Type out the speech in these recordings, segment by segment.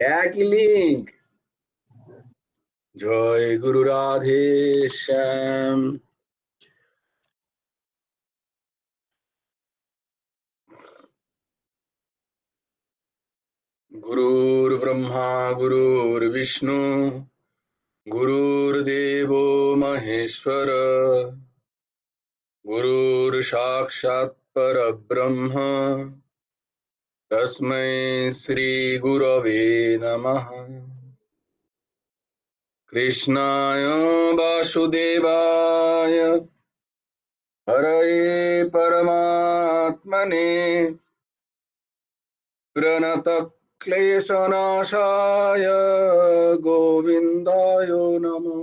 একই লিঙ্ক। জয় গুরু রাধে শ্যাম। গুরুর ব্রহ্মা গুরুর বিষ্ণু গুরুর্দেব মহেশ্বর গুরুর সাক্ষাৎ পরব্রহ্ম তস্मै শ্রী গুরবে নমঃ। কৃষ্ণায় বাসুদেবায় হরয়ে পরমাত্মনে प्रणतक्लेशनाशाय गोविन्दाय नमो नमः।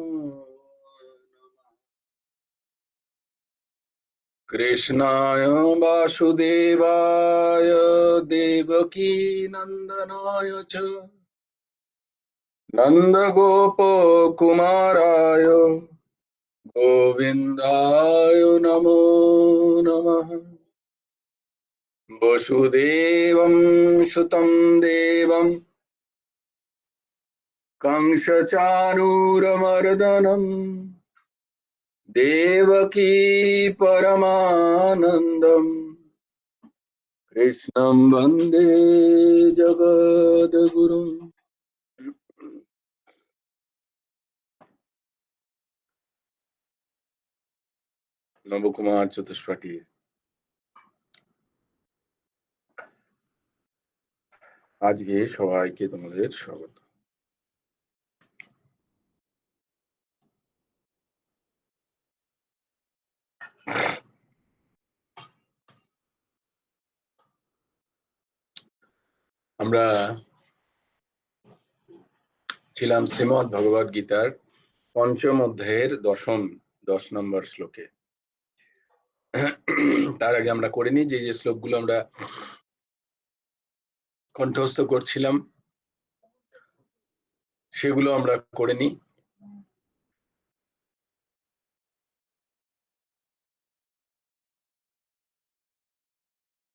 कृष्णाय वासुदेवाय देवकीनन्दनाय च नन्दगोपकुमाराय गोविन्दाय नमो नमः। वसुदेवं सुतं देवं कंसचाणूरमर्दनम् देवकी परमानन्दम् कृष्णं वन्दे जगद्गुरुम्। নবকুমার চতুষ্পাঠী। আজকে সবাইকে তোমাদের স্বাগত। আমরা ছিলাম শ্রীমদ্ ভগবদ গীতার পঞ্চম অধ্যায়ের 10 নম্বর শ্লোকে। তার আগে আমরা করিনি যে শ্লোকগুলো আমরা কণ্ঠস্থ করছিলাম সেগুলো আমরা করে নিই।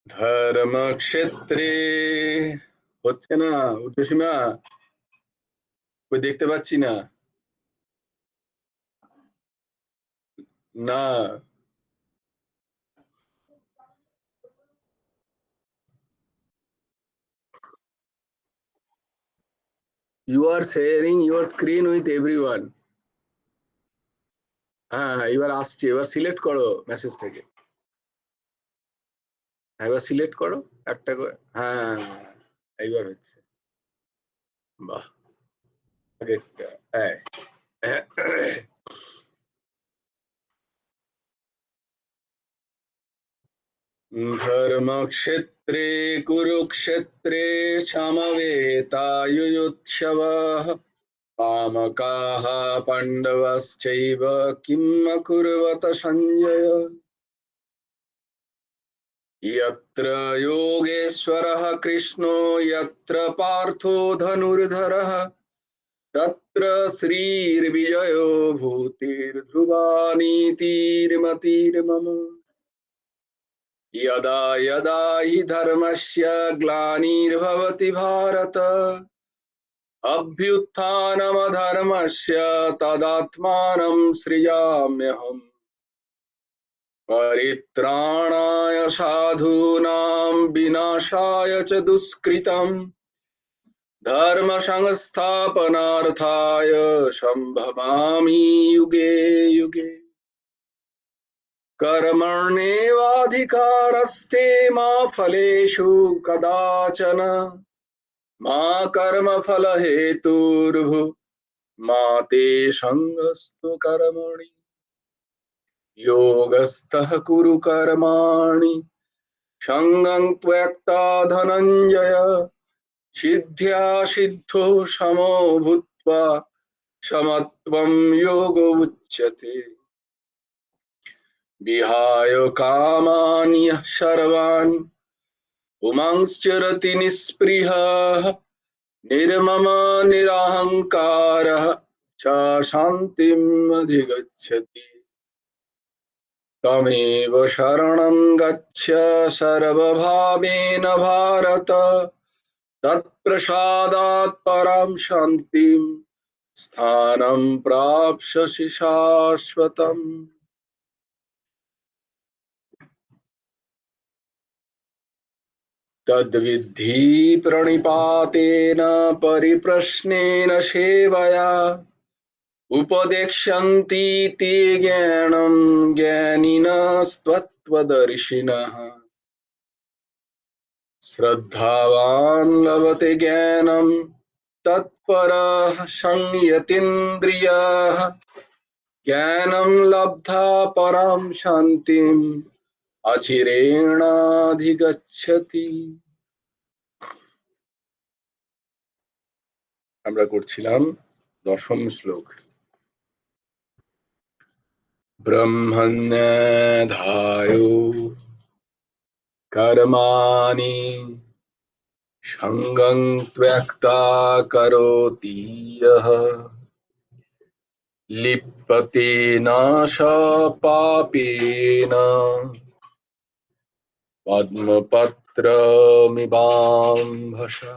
ধর্মক্ষেত্রে হচ্ছে না, উচ্চসীমা কই দেখতে পাচ্ছি না। না, you are sharing your screen with everyone. হ্যাঁ, এবার আসছে, এবার সিলেক্ট করো মেসেজ থেকে, এবার সিলেক্ট করো একটা করে। হ্যাঁ, এইবার হচ্ছে। বাহ, আগেরটা। হ্যাঁ, ধর্মক্ষেত্রে কুরুক্ষেত্রে সমবেতাयुयुत्सवः कामकाः पाण्डवश्चैव किम् अकुर्वत सञ्जय। यत्र योगेश्वरः कृष्णो यत्र पार्थो धनुर्धरः तत्र श्रीर्विजयो भूतिर्ध्रुवा नीतिर्मतिर्मम। यदा यदा हि धर्मस्य ग्लानिर्भवति भारत अभ्युत्थानमधर्मस्य तदात्मानं सृजाम्यहम्। परित्राणाय साधूनां विनाशाय च दुष्कृतम् धर्म संस्थापनार्थाय संभवामि युगे युगे। कर्मण्येवाधिकारस्ते मा फलेषु कदाचन मा कर्मफल हेतुर्भु मा ते संगस्तु कर्मणि योगस्थः कुरु कर्माणि संगं त्वक्ता धनञ्जय सिद्ध्या सिद्धो समो भूत्वा समत्वं योग उच्यते। विहाय कामानि सर्वान् पुमांश्चरति निःस्पृहः निर्मम निरहङ्कारः च शान्तिम् अधिगच्छति। तमेव शरणं गच्छ सर्वभावेन भारत तत्प्रसादात् परां शान्तिं स्थानं प्राप्स्यसि शाश्वतम्। तद्विद्धि प्रणिपातेन परिप्रश्नेन सेवया उपदेक्ष्यन्ति ते ज्ञानं ज्ञानिनस्त्वत्वदर्शिनः। श्रद्धावान् लभते ज्ञानं तत्परः संयतीन्द्रियः ज्ञानं लब्धा परां शान्तिम् अचिरेणाधिगच्छति। আমরা করছিলাম দশম শ্লোক। ব্রহ্মণ্যধায়ো কর্মাণি সঙ্গং ত্যক্তা করোতি ইয়ঃ লিপ্যতে না স পাপেন পদ্মপত্রমিবাম্ভসা।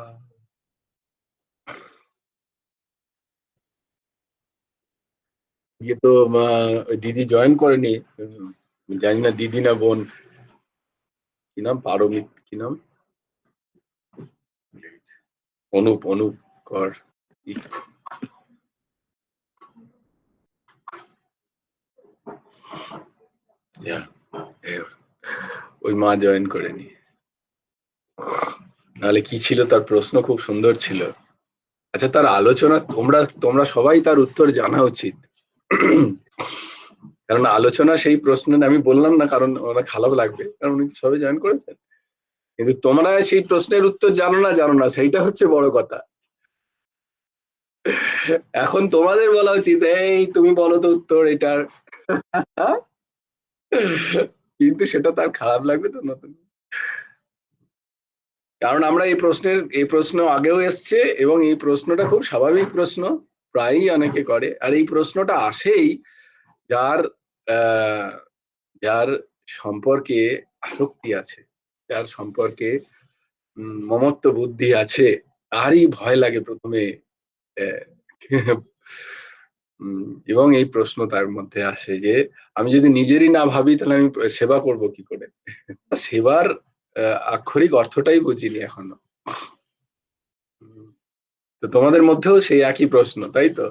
ये तो দিদি জয়েন করেনি, জানি না দিদি না বোন, কি নাম, পারমিত কি নাম, অনুপ, অনুপ কর। ওই মা জয়েন করেনি, নাহলে কি ছিল তার প্রশ্ন, খুব সুন্দর ছিল। আচ্ছা, তার আলোচনা তোমরা সবাই তার উত্তর জানা উচিত, কারণ আলোচনা সেই প্রশ্ন আমি বললাম না কারণ ওরা খারাপ লাগবে, কারণ উনি সবাই জয়েন করেছেন, কিন্তু তোমরা সেই প্রশ্নের উত্তর জানো না সেইটা হচ্ছে বড় কথা। এখন তোমাদের বলা উচিত, এই তুমি বলো তো উত্তর এটার, কিন্তু সেটা তার খারাপ লাগবে তো নতুন, কারণ আমরা এই প্রশ্ন আগেও এসছে এবং এই প্রশ্নটা খুব স্বাভাবিক প্রশ্ন, প্রায়ই অনেকে করে, আর এই প্রশ্নটা আসেই যার যার সম্পর্কে আসক্তি আছে, যার সম্পর্কে মমত্ব বুদ্ধি আছে, তারই ভয় লাগে প্রথমে, এবং এই প্রশ্ন তার মধ্যে আসে যে আমি যদি নিজেরই না ভাবি তাহলে আমি সেবা করব কি করে। সেবার আক্ষরিক অর্থটাই বুঝিনি এখনো। তো তোমাদের মধ্যেও সেই একই প্রশ্ন, তাই তো?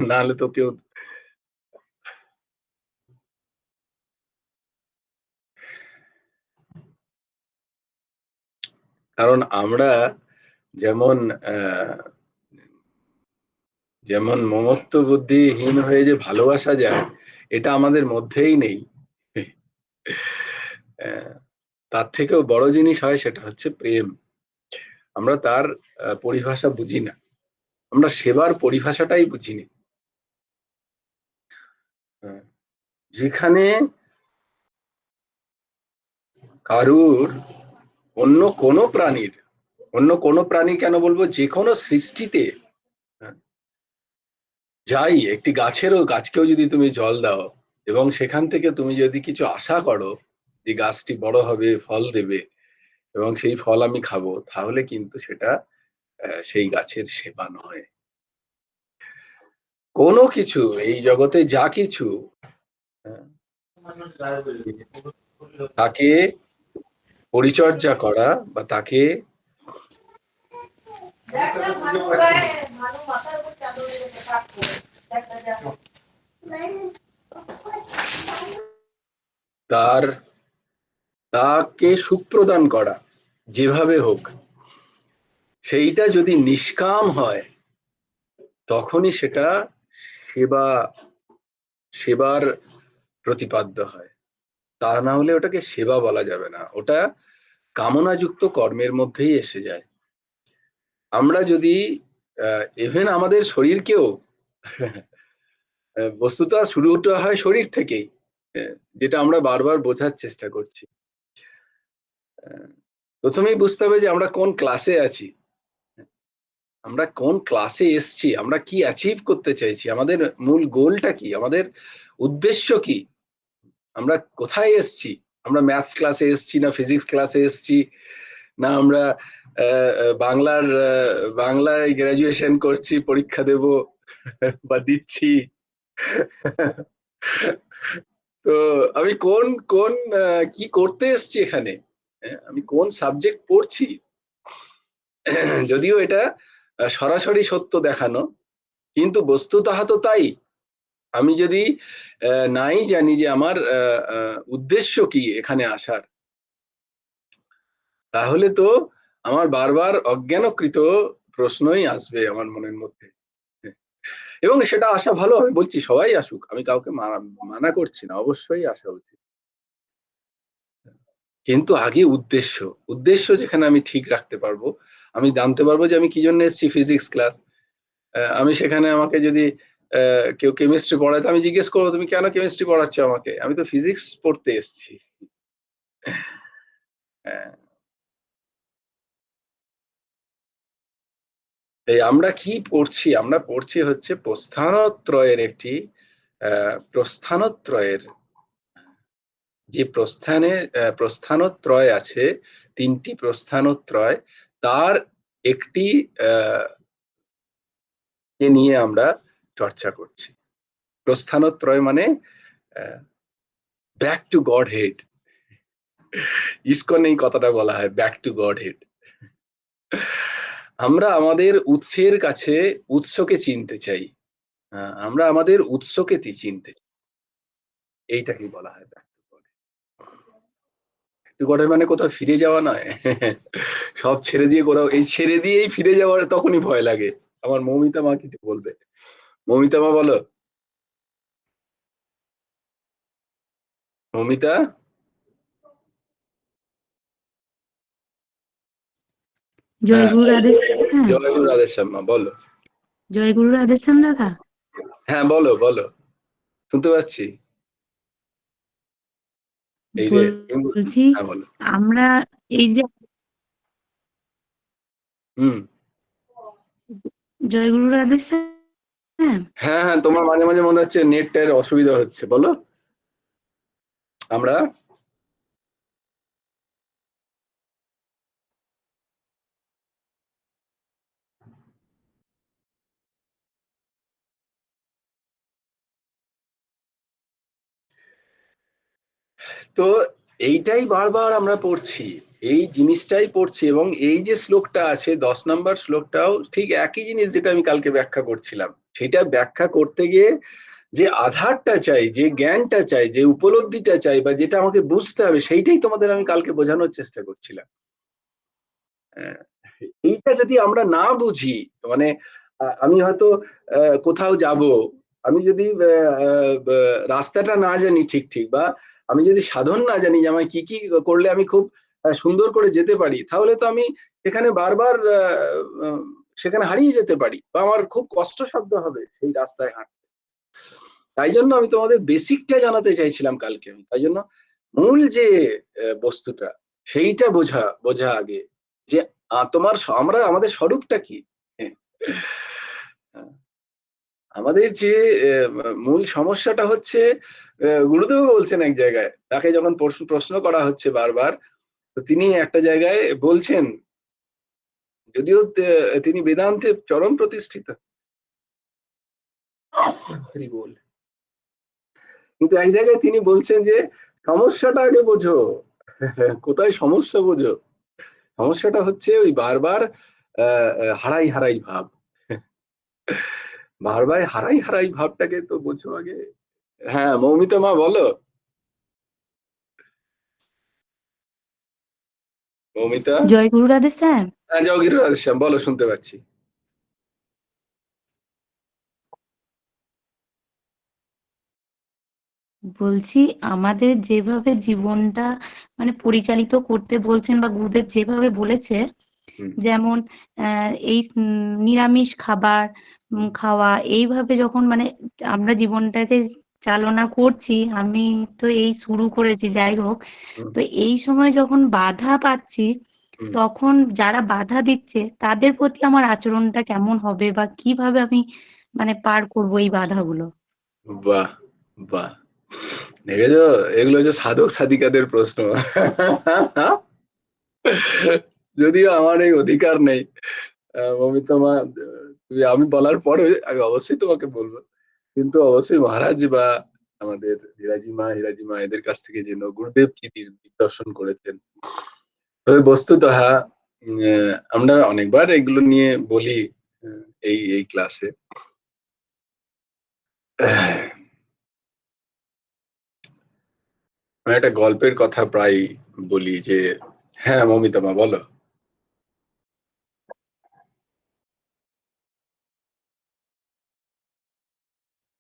নাহলে তো কেউ, কারণ আমরা যেমন যেমন মমত্ব বুদ্ধিহীন হয়ে যে ভালোবাসা যায়, এটা আমাদের মধ্যেই নেই। তার থেকেও বড় জিনিস হয়, সেটা হচ্ছে প্রেম। আমরা তার পরিভাষা বুঝি না, আমরা সেবার পরিভাষাটাই বুঝিনি। যেখানে কারুর অন্য কোনো প্রাণী কেন বলবো, যে কোনো সৃষ্টিতে, যাই একটি গাছকেও যদি তুমি জল দাও এবং সেখান থেকে তুমি যদি কিছু আশা করো যে গাছটি বড় হবে, ফল দেবে এবং সেই ফল আমি খাবো, তাহলে কিন্তু সেটা সেই গাছের সেবা নয়। কোনো কিছু এই জগতে যা কিছু তাকে পরিচর্যা করা বা তাকে তাকে সুখ প্রদান করা, যেভাবে হোক, সেইটা যদি নিষ্কাম হয় তখনই সেটা সেবার প্রতিপাদ্য হয়। তা না হলে ওটাকে সেবা বলা যাবে না, ওটা কামনাযুক্ত কর্মের মধ্যেই এসে যায়। আমরা যদি ইভেন আমাদের শরীরকেও, বস্তুত শুরুটা হয় শরীর থেকেই, যেটা আমরা বারবার বোঝার চেষ্টা করছি। প্রথমেই বুঝতে হবে যে আমরা কোন ক্লাসে আছি, আমরা কোন ক্লাসে এসছি, আমরা কি অ্যাচিভ করতে চাইছি, আমাদের মূল গোলটা কি, আমাদের উদ্দেশ্য কি, আমরা কোথায় এসছি, আমরা ম্যাথস ক্লাসে এসছি না ফিজিক্স ক্লাসে এসছি না আমরা বাংলার বাংলায় গ্রাজুয়েশন করছি, পরীক্ষা দেব বা দিচ্ছি। তো আমি কোন কোন কি করতে এসছি এখানে, আমি কোন সাবজেক্ট পড়ছি, যদিও এটা সরাসরি সত্য দেখানো, কিন্তু বস্তুতঃ তো তাই। আমি যদি নাই জানি যে আমার উদ্দেশ্য কি এখানে আসার, তাহলে তো আমার বারবার অজ্ঞানকৃত প্রশ্নই আসবে আমার মনের মধ্যে। এবং সেটা আসা ভালো, আমি বলছি সবাই আসুক, আমি কাউকে মানা করছি না, অবশ্যই আসা উচিত। কিন্তু আগে উদ্দেশ্য, উদ্দেশ্য যেখানে আমি ঠিক রাখতে পারবো, আমি জানতে পারবো যে আমি কি জন্য এসেছি ফিজিক্স ক্লাস। আমি সেখানে আমাকে যদি কেউ কেমিস্ট্রি পড়ায়, তো আমি জিজ্ঞেস করবো তুমি কেন কেমিস্ট্রি পড়াচ্ছ আমাকে, আমি তো ফিজিক্স পড়তে এসেছি। এই আমরা কি পড়ছি, আমরা পড়ছি হচ্ছে প্রস্থানত্রয়ের একটি প্রস্থানত্রয়ের যে প্রস্থানত্রয় আছে, তিনটি প্রস্থানত্রয়, তার একটি কে নিয়ে আমরা চর্চা করছি। প্রস্থানত্রয় মানে ব্যাক টু গড হেড। ইসকনে এই কথাটা বলা হয়, ব্যাক টু গড হেড। আমরা আমাদের উৎসের কাছে উৎসকে চিনতে চাই। আমরা আমাদের উৎসকে চিনতে চাই, এইটাকেই বলা হয় ব্যাক টু গড। টু গডের মানে কোথাও ফিরে যাওয়া নয়। সব ছেড়ে দিয়ে কোথাও, এই ছেড়ে দিয়েই ফিরে যাওয়ার তখনই ভয় লাগে। আমার মৌমিতা মা কিছু বলবে, মৌমিতা মা বলো। মৌমিতা, জয় হ্যাঁ, গুরু রাধেশ্যাম। জয় গুরু রাধেশ্যাম বলো। জয় গুরু রাধেশ্যাম দাদা। হ্যাঁ বলো বলো, শুনতে পাচ্ছি। এই রে, বলছি হ্যাঁ বলো। আমরা এই যে হুম। জয় গুরু রাধেশ্যাম। হ্যাঁ হ্যাঁ, তোমার মাঝে মাঝে মনে হচ্ছে নেটটার অসুবিধা হচ্ছে, বলো। আমরা তো এইটাই বারবার আমরা পড়ছি, এই জিনিসটাই পড়ছি, এবং এই যে শ্লোকটা আছে 10 নম্বর শ্লোকটাও ঠিক একই জিনিস যেটা আমি কালকে ব্যাখ্যা করছিলাম। সেটা ব্যাখ্যা করতে গিয়ে যে আধারটা চাই, যে জ্ঞানটা চাই, যে উপলব্ধিটা চাই, বা যেটা আমাকে বুঝতে হবে, সেইটাই তোমাদের আমি কালকে বোঝানোর চেষ্টা করছিলাম। এইটা যদি আমরা না বুঝি, মানে আমি হয়তো কোথাও যাব, আমি যদি রাস্তাটা না জানি ঠিক ঠিক, বা আমি যদি সাধন না জানি যে আমায় কি কি করলে আমি খুব সুন্দর করে যেতে পারি, তাহলে তো আমি এখানে বারবার সেখানে হারিয়ে যেতে পারি, বা আমার খুব কষ্টসাধ্য হবে সেই রাস্তায় হাঁটতে। তাই জন্য আমি তোমাদের বেসিকটা জানাতে চাইছিলাম কালকে, আমি তাই জন্য মূল যে বস্তুটা, সেইটা বোঝা বোঝা আগে, যে তোমার আমরা আমাদের স্বরূপটা কি। হ্যাঁ, আমাদের যে মূল সমস্যাটা হচ্ছে, গুরুদেব বলছেন এক জায়গায়, তাকে যখন প্রশ্ন করা হচ্ছে বারবার, তো তিনি একটা জায়গায় বলছেন, যদিও তিনি বেদান্তে চরম প্রতিষ্ঠিত, হরি বল, কিন্তু এক জায়গায় তিনি বলছেন যে সমস্যাটা আগে বোঝো। কোথায় সমস্যা বোঝো, সমস্যাটা হচ্ছে ওই বারবার হারাই হারাই ভাব। বারবার হারাই হারাই ভাবটাকে তো বোঝো আগে। হ্যাঁ মৌমিতা মা বলো। মৌমিতা, জয় গুরু রাধেশ্যাম। হ্যাঁ জগির রাধেশ্যাম বলো, শুনতে পাচ্ছি। বলছি আমাদের যেভাবে জীবনটা মানে পরিচালিত করতে বলছেন বা গুরুদেব যেভাবে বলেছে, হুম যেমন এই নিরামিষ খাবার হুম খাওয়া, এইভাবে যখন মানে আমরা জীবনটাকে চালনা করছি, আমি তো এই শুরু করেছি যাই হোক, হুম তো এই সময় যখন বাধা পাচ্ছি, হুম। তখন যারা বাধা দিচ্ছে তাদের প্রতি আমার আচরণটা কেমন হবে বা কিভাবে আমি মানে পার করবো এই বাধাগুলো। বাহ, বাহ, দেখেছো, এগুলো হচ্ছে সাধক সাধিকাদের প্রশ্ন। যদিও আমার এই অধিকার নেই। মমিতমা, তুমি আমি বলার পরে আমি অবশ্যই তোমাকে বলবো, কিন্তু অবশ্যই মহারাজ বা আমাদের হীরাজি মা এদের কাছ থেকে যেন গুরুদেব কি দিগদর্শন করেছেন। তবে বস্তুত হ্যাঁ, আমরা অনেকবার এগুলো নিয়ে বলি এই ক্লাসে। আমি একটা গল্পের কথা প্রায় বলি যে, হ্যাঁ মমিতমা বলো।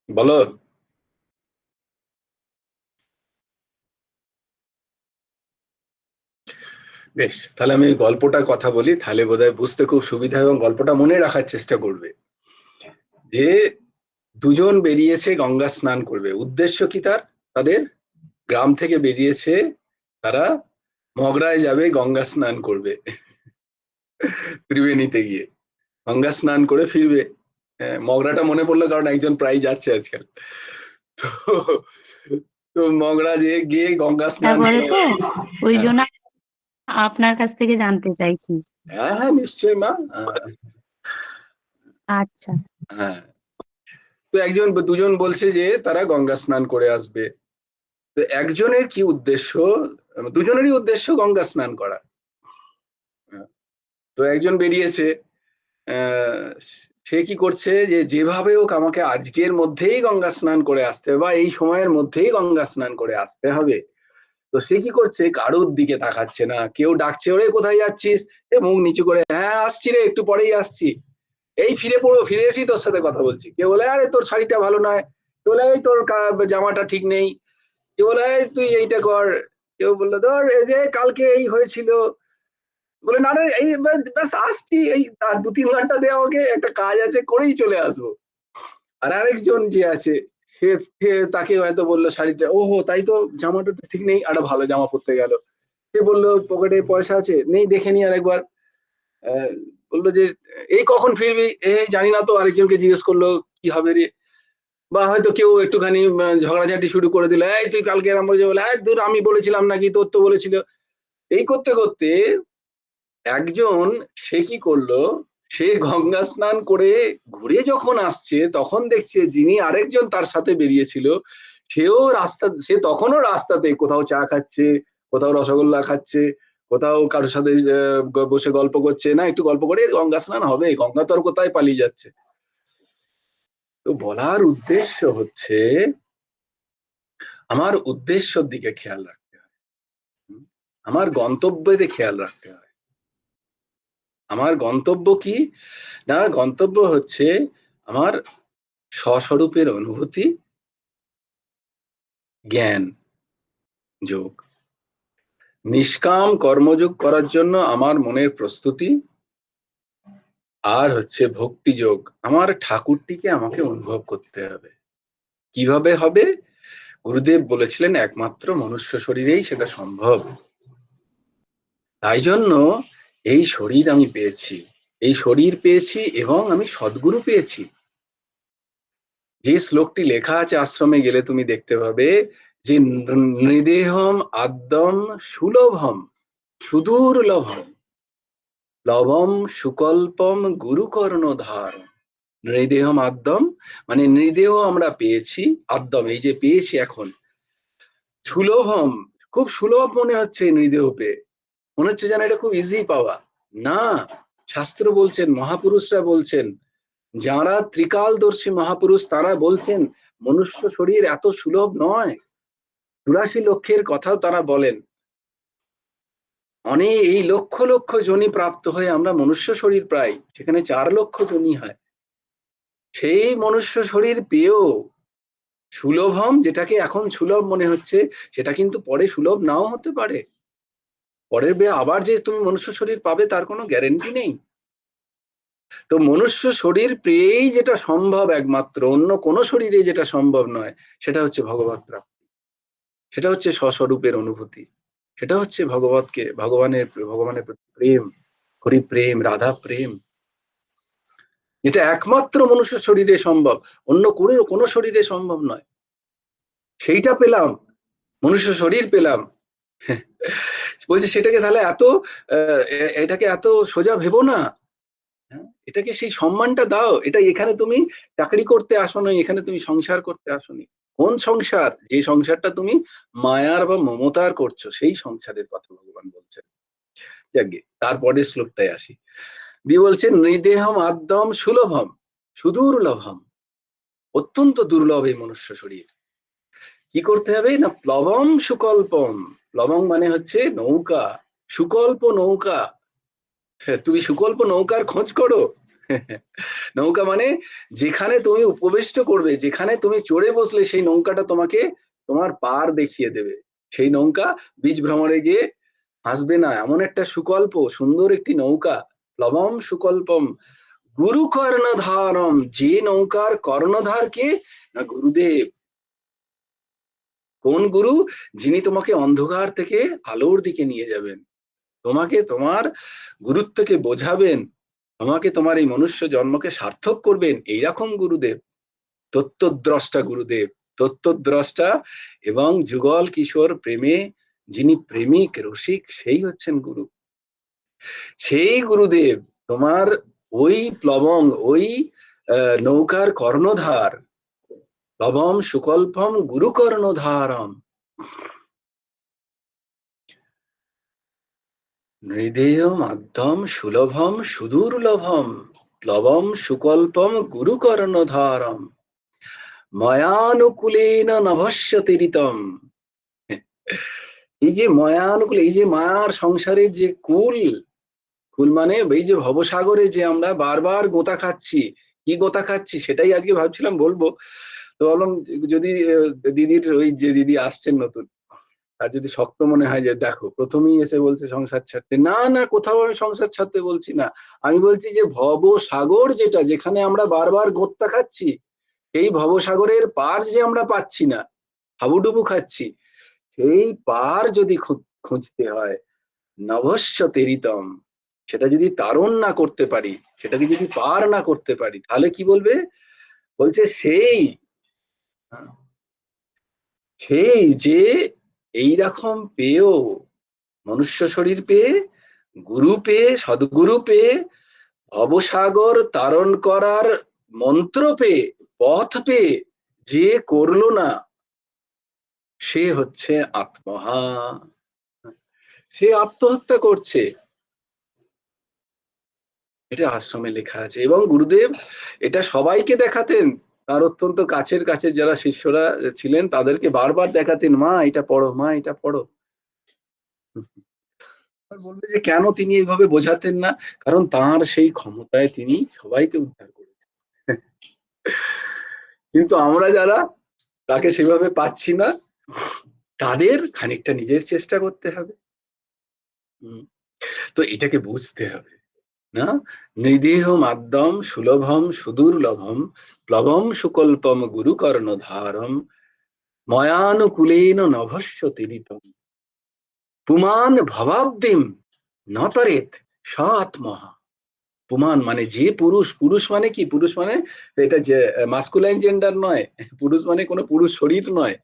বলো। বেশ, তাহলে আমি গল্পটার কথা বলি, তাহলে বোধহয় বুঝতে খুব সুবিধা এবং গল্পটা মনে রাখার চেষ্টা করবে। যে দুজন বেরিয়েছে গঙ্গা স্নান করবে, উদ্দেশ্য কি তাদের গ্রাম থেকে বেরিয়েছে, তারা মগরায় যাবে গঙ্গা স্নান করবে, ত্রিবেণীতে গিয়ে গঙ্গা স্নান করে ফিরবে। মগরাটা মনে পড়লো কারণ একজন প্রায় যাচ্ছে আজকাল। তো তো মগরা যে গিয়ে গঙ্গা স্নান করে করে। তো ওই হ্যাঁ জন্য আপনার কাছ থেকে জানতে চাইছি। হ্যাঁ হ্যাঁ, নিশ্চয়ই মা। আচ্ছা। হ্যাঁ, তো দুজন বলছে যে তারা গঙ্গা স্নান করে আসবে। তো একজনের কি উদ্দেশ্য, দুজনেরই উদ্দেশ্য গঙ্গা স্নান করা। তো একজন বেরিয়েছে, আহ, সে কি করছে যে যেভাবে হোক আমাকে আজকের মধ্যেই গঙ্গা স্নান করে আসতে হবে বা এই সময়ের মধ্যেই গঙ্গা স্নান করে আসতে হবে। তো সে কি করছে, কারোর দিকে তাকাচ্ছে না, কেউ ডাকছে ওরে কোথায় যাচ্ছিস, এ মুখ নিচু করে, হ্যাঁ আসছি রে, একটু পরেই আসছি, এই ফিরে এসেই তোর সাথে কথা বলছি। কেউ বলে আরে তোর শাড়িটা ভালো নয়, কেউ বলে এই তোর জামাটা ঠিক নেই, কেউ বলে এই তুই এইটা কর, কেউ বললো ধর এই যে কালকে এই হয়েছিল, বলে না রে এই ব্যাস আসছি, এই তার 2-3 ঘন্টা দিয়ে আমাকে একটা কাজ আছে করেই চলে আসবো। আর আরেকজন যে আছে, সে তাকে হয়তো বললো শাড়িটা, ওহো তাই তো, জামাটা তো ঠিক নেই, একটা ভালো জামা পরতে গেল, সে বললো পকেটে পয়সা আছে নেই, দেখে নি আরেকবার। বললো যে এই কখন ফিরবি, এই জানি না তো, আরেকজনকে জিজ্ঞেস করলো কি হবে রে, বা হয়তো কেউ একটুখানি ঝগড়াঝাটি শুরু করে দিল, এই তুই কালকে এরম বলে, বলে এই দূর আমি বলেছিলাম নাকি, তোর তো বলেছিল। এই করতে করতে একজন, সে কি করলো, সে গঙ্গা স্নান করে ঘুরে যখন আসছে তখন দেখছে যিনি আরেকজন তার সাথে বেরিয়েছিল, সে তখনও রাস্তাতে কোথাও চা খাচ্ছে, কোথাও রসগোল্লা খাচ্ছে, কোথাও কারোর সাথে বসে গল্প করছে, না একটু গল্প করে গঙ্গা স্নান হবে, গঙ্গা তো আর কোথায় পালিয়ে যাচ্ছে। তো বলার উদ্দেশ্য হচ্ছে, আমার উদ্দেশ্যর দিকে খেয়াল রাখতে হয়, আমার গন্তব্যে খেয়াল রাখতে হয়। আমার গন্তব্য কি, না গন্তব্য হচ্ছে আমার স্বস্বরূপের অনুভূতি, জ্ঞান যোগ, নিষ্কাম কর্মযোগ করার জন্য আমার মনের প্রস্তুতি, আর হচ্ছে ভক্তি যোগ, আমার ঠাকুরটিকে আমাকে অনুভব করতে হবে। কিভাবে হবে, গুরুদেব বলেছিলেন একমাত্র মনুষ্য শরীরেই সেটা সম্ভব। তাই জন্য এই শরীর আমি পেয়েছি, এই শরীর পেয়েছি এবং আমি সদ্গুরু পেয়েছি। যে শ্লোকটি লেখা আছে আশ্রমে গেলে তুমি দেখতে পাবে যে নৃদেহম আদ্যম সুলভম সুদূর্লভম লভম সুকল্পম গুরুকর্ণধার। নৃদেহম আদ্যম মানে নৃদেহ আমরা পেয়েছি, আদ্যম এই যে পেয়েছি এখন, সুলভম খুব সুলভ মনে হচ্ছে নৃদেহ পেয়ে, মনে হচ্ছে যেন এটা খুব ইজি পাওয়া। না, শাস্ত্র বলছেন, মহাপুরুষরা বলছেন, যারা ত্রিকালদর্শী মহাপুরুষ তারা বলছেন মনুষ্য শরীর এত সুলভ নয়। 84 লক্ষের কথাও তারা বলেন, অনেক এই লক্ষ লক্ষ যোনি প্রাপ্ত হয়ে আমরা মনুষ্য শরীর প্রায়, সেখানে 4 লক্ষ যোনি হয়। সেই মনুষ্য শরীর পেয়েও সুলভম, যেটাকে এখন সুলভ মনে হচ্ছে সেটা কিন্তু পরে সুলভ নাও হতে পারে, পরের আবার যে তুমি মনুষ্য শরীর পাবে তার কোনো গ্যারেন্টি নেই। তো মনুষ্য শরীর পেয়েই যেটা সম্ভব একমাত্র, অন্য কোনো শরীরে যেটা সম্ভব নয়, সেটা হচ্ছে ভগবত প্রাপ্তি, সেটা হচ্ছে স্বস্বরূপের অনুভূতি, সেটা হচ্ছে ভগবানের প্রতি প্রেম, হরি প্রেম, রাধা প্রেম, যেটা একমাত্র মনুষ্য শরীরে সম্ভব, অন্য কোনো শরীরে সম্ভব নয়। সেইটা পেলাম, মনুষ্য শরীর পেলাম। বলছে সেটাকে তাহলে এত এটাকে এত সোজা ভেবো না, হ্যাঁ, এটাকে সেই সম্মানটা দাও। এটা এখানে তুমি চাকরি করতে আসোনি, এখানে তুমি সংসার করতে আসোনি। কোন সংসার? যে সংসারটা তুমি মায়ার বা মমতার করছো, সেই সংসারের কথা ভগবান বলছেন। যাকগে, তারপরের শ্লোকটায় আসি। দিয়ে বলছেন নৃদেহম আদ্যম সুলভম সুদুর্লভম, অত্যন্ত দুর্লভ এই মনুষ্য শরীর। কি করতে হবে না, প্লবম সুকল্পম। প্লবম মানে হচ্ছে নৌকা, সুকল্প নৌকা। হ্যাঁ, তুমি সুকল্প নৌকার খোঁজ করো। নৌকা মানে যেখানে তুমি উপবিষ্ট করবে, যেখানে তুমি চড়ে বসলে সেই নৌকাটা তোমাকে তোমার পার দেখিয়ে দেবে। সেই নৌকা বীজ ভ্রমণে গিয়ে হাসবে না, এমন একটা সুকল্প সুন্দর একটি নৌকা। প্লবম সুকল্পম গুরু কর্ণধারম, যে নৌকার কর্ণধার কে না গুরুদেব। কোন গুরু? যিনি তোমাকে অন্ধকার থেকে আলোর দিকে নিয়ে যাবেন, তোমাকে তোমার গুরুত্বকে বোঝাবেন, তোমাকে তোমার এই মনুষ্য জন্মকে সার্থক করবেন, এইরকম গুরুদেব। তত্ত্বদ্রষ্টা গুরুদেব, তত্ত্বদ্রষ্টা এবং যুগল কিশোর প্রেমে যিনি প্রেমিক রসিক, সেই হচ্ছেন গুরু। সেই গুরুদেব তোমার ওই প্লবং, ওই নৌকার কর্ণধার। প্লবম সুকল্পম গুরু কর্ণধারম, নৃদেয় মাধ্যম সুলভম সুদুর্লভম, প্লবম সুকল্পম গুরু কর্ণধারম, ময়ানুকূলেন নভস্যতিরিতম। এই যে ময়ানুকূল, এই যে মায়ার সংসারের যে কুল, কুল মানে এই যে ভবসাগরে যে আমরা বারবার গোতা খাচ্ছি। কি গোতা খাচ্ছি সেটাই আজকে ভাবছিলাম বলবো। তো ভাবলাম যদি দিদির, ওই যে দিদি আসছেন নতুন, আর যদি শক্ত মনে হয় যে দেখো প্রথমেই এসে বলছে সংসার ছাড়তে, না না, কোথাও আমি সংসার ছাড়তে বলছি না। আমি বলছি যে ভবসাগর যেটা, যেখানে আমরা বারবার গোত্তা খাচ্ছি, এই ভবসাগরের পার যে আমরা পাচ্ছি না, হাবুডুবু খাচ্ছি, সেই পার যদি খুঁজতে হয়, নভস্য তেরিতম, সেটা যদি তারণ না করতে পারি, সেটাকে যদি পার না করতে পারি, তাহলে কি বলবে? বলছে সেই, সেই যে এইরকম পেয়েও, মনুষ্য শরীর পেয়ে, গুরু পেয়ে, সদ্গুরু পেয়ে, ভবসাগর তারণ করার মন্ত্র পেয়ে, পথ পেয়ে যে করলো না, সে হচ্ছে আত্মহা, সে আত্মহত্যা করছে। এটা আশ্রমে লেখা আছে এবং গুরুদেব এটা সবাইকে দেখাতেন। তার অত্যন্ত কাছের কাছে যারা শিষ্যরা ছিলেন তাদেরকে বারবার দেখাতেন, মা এটা পড়ো, মা এটা পড়ো। বলবে যে কেন তিনি এইভাবে বোঝাতেন না? কারণ তার সেই ক্ষমতায় তিনি সবাইকে উদ্ধার করেছেন। কিন্তু আমরা যারা তাকে সেভাবে পাচ্ছি না, তাদের খানিকটা নিজের চেষ্টা করতে হবে। তো এটাকে বুঝতে হবে না, নৃদেহ মাদ্যম সুলভম সুদুর্লভম, প্লবম সুকল্পম গুরু কর্ণধারম, ময়ানুকূলেন নভস্য তীরিতম, পুমান ভবাব্দিম নতরেত স আত্মহা। পুমান মানে যে পুরুষ, পুরুষ মানে কি? পুরুষ মানে এটা যে মাস্কুলাইন জেন্ডার নয়, পুরুষ মানে কোনো পুরুষ শরীর নয়।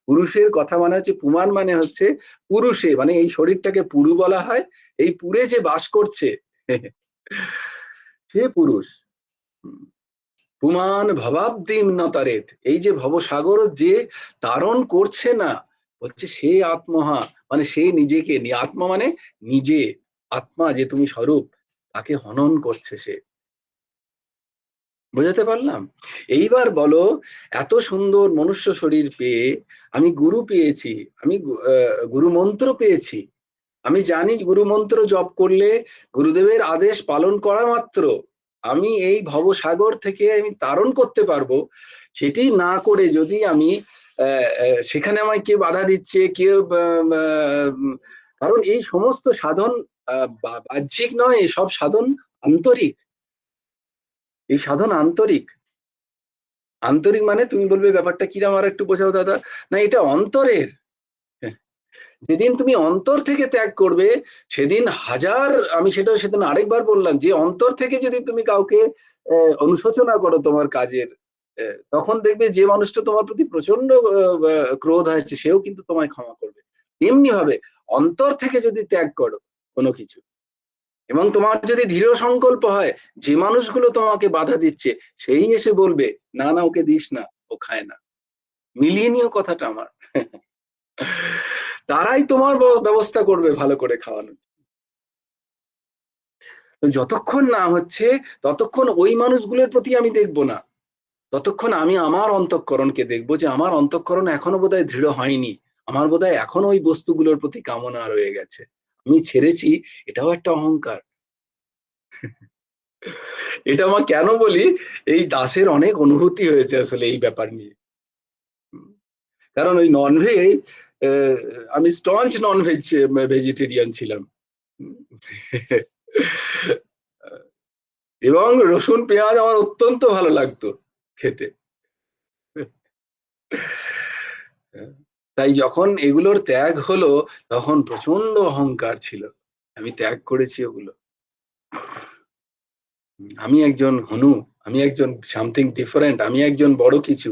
পুরুষের কথা মানে হচ্ছে, পুমান মানে হচ্ছে পুরুষে, মানে এই শরীরটাকে পুরু বলা হয়। এই পুরে যে বাস করছে সে পুরুষ। পুমান ভবাব্দিম নতারেত, এই যে ভবসাগর যে তারণ করছে না, বলছে সে আত্মহা, মানে সে নিজেকে, আত্মা মানে নিজে, আত্মা যে তুমি স্বরূপ, তাকে হনন করছে সে। বোঝাতে পারলাম? এইবার বলো, এত সুন্দর মনুষ্য শরীর পেয়ে আমি গুরু পেয়েছি, আমি গুরু মন্ত্র পেয়েছি, আমি জানি গুরু মন্ত্র জপ করলে, গুরুদেবের আদেশ পালন করা মাত্র আমি এই ভবসাগর থেকে আমি তারণ করতে পারবো। সেটি না করে যদি আমি সেখানে আমায় কে বাধা দিচ্ছে, কেউ কারণ এই সমস্ত সাধন বাহ্যিক নয়, সব সাধন আন্তরিক। এই সাধন আন্তরিক। আন্তরিক মানে তুমি বলবে ব্যাপারটা কিরাম, আর একটু বোঝাও দাদা। না, এটা অন্তরের। যেদিন তুমি অন্তর থেকে ত্যাগ করবে, সেদিন হাজার, আমি সেটা সেদিন আরেকবার বললাম, যে অন্তর থেকে যদি তুমি কাউকে অনুশোচনা করো তোমার কাজের, তখন দেখবে যে মানুষটা তোমার প্রতি প্রচন্ড ক্রোধ হয়েছে, সেও কিন্তু তোমায় ক্ষমা করবে। তেমনি ভাবে অন্তর থেকে যদি ত্যাগ করো কোনো কিছু, এবং তোমার যদি দৃঢ় সংকল্প হয়, যে মানুষগুলো তোমাকে বাধা দিচ্ছে সেই এসে বলবে না না ওকে দিস না, ও খায় না, মিলিয়ে নিও কথাটা আমার, তারাই তোমার ব্যবস্থা করবে ভালো করে খাওয়ানোর। যতক্ষণ না হচ্ছে ততক্ষণ ওই মানুষগুলোর প্রতি আমি দেখবো না, ততক্ষণ আমি আমার অন্তঃকরণকে দেখবো, যে আমার অন্তঃকরণ এখনো বোধহয় দৃঢ় হয়নি, আমার বোধহয় এখনো ওই বস্তুগুলোর প্রতি কামনা রয়ে গেছে, আমি ছেড়েছি, এটাও একটা অহংকার। এটা আমার কেন বলি, এই দাসের অনেক অনুভূতি হয়েছে আসলে এই ব্যাপার নিয়ে। কারণ ওই ননভেজ, আমি স্টঞ্চ ননভেজ ভেজিটেরিয়ান ছিলাম, এবং রসুন পেঁয়াজ আমার অত্যন্ত ভালো লাগতো খেতে। তাই যখন এগুলোর ত্যাগ হলো তখন প্রচন্ড অহংকার ছিল, আমি ত্যাগ করেছি ওগুলো, আমি একজন হনু, আমি একজন সামথিং ডিফারেন্ট, আমি একজন বড় কিছু।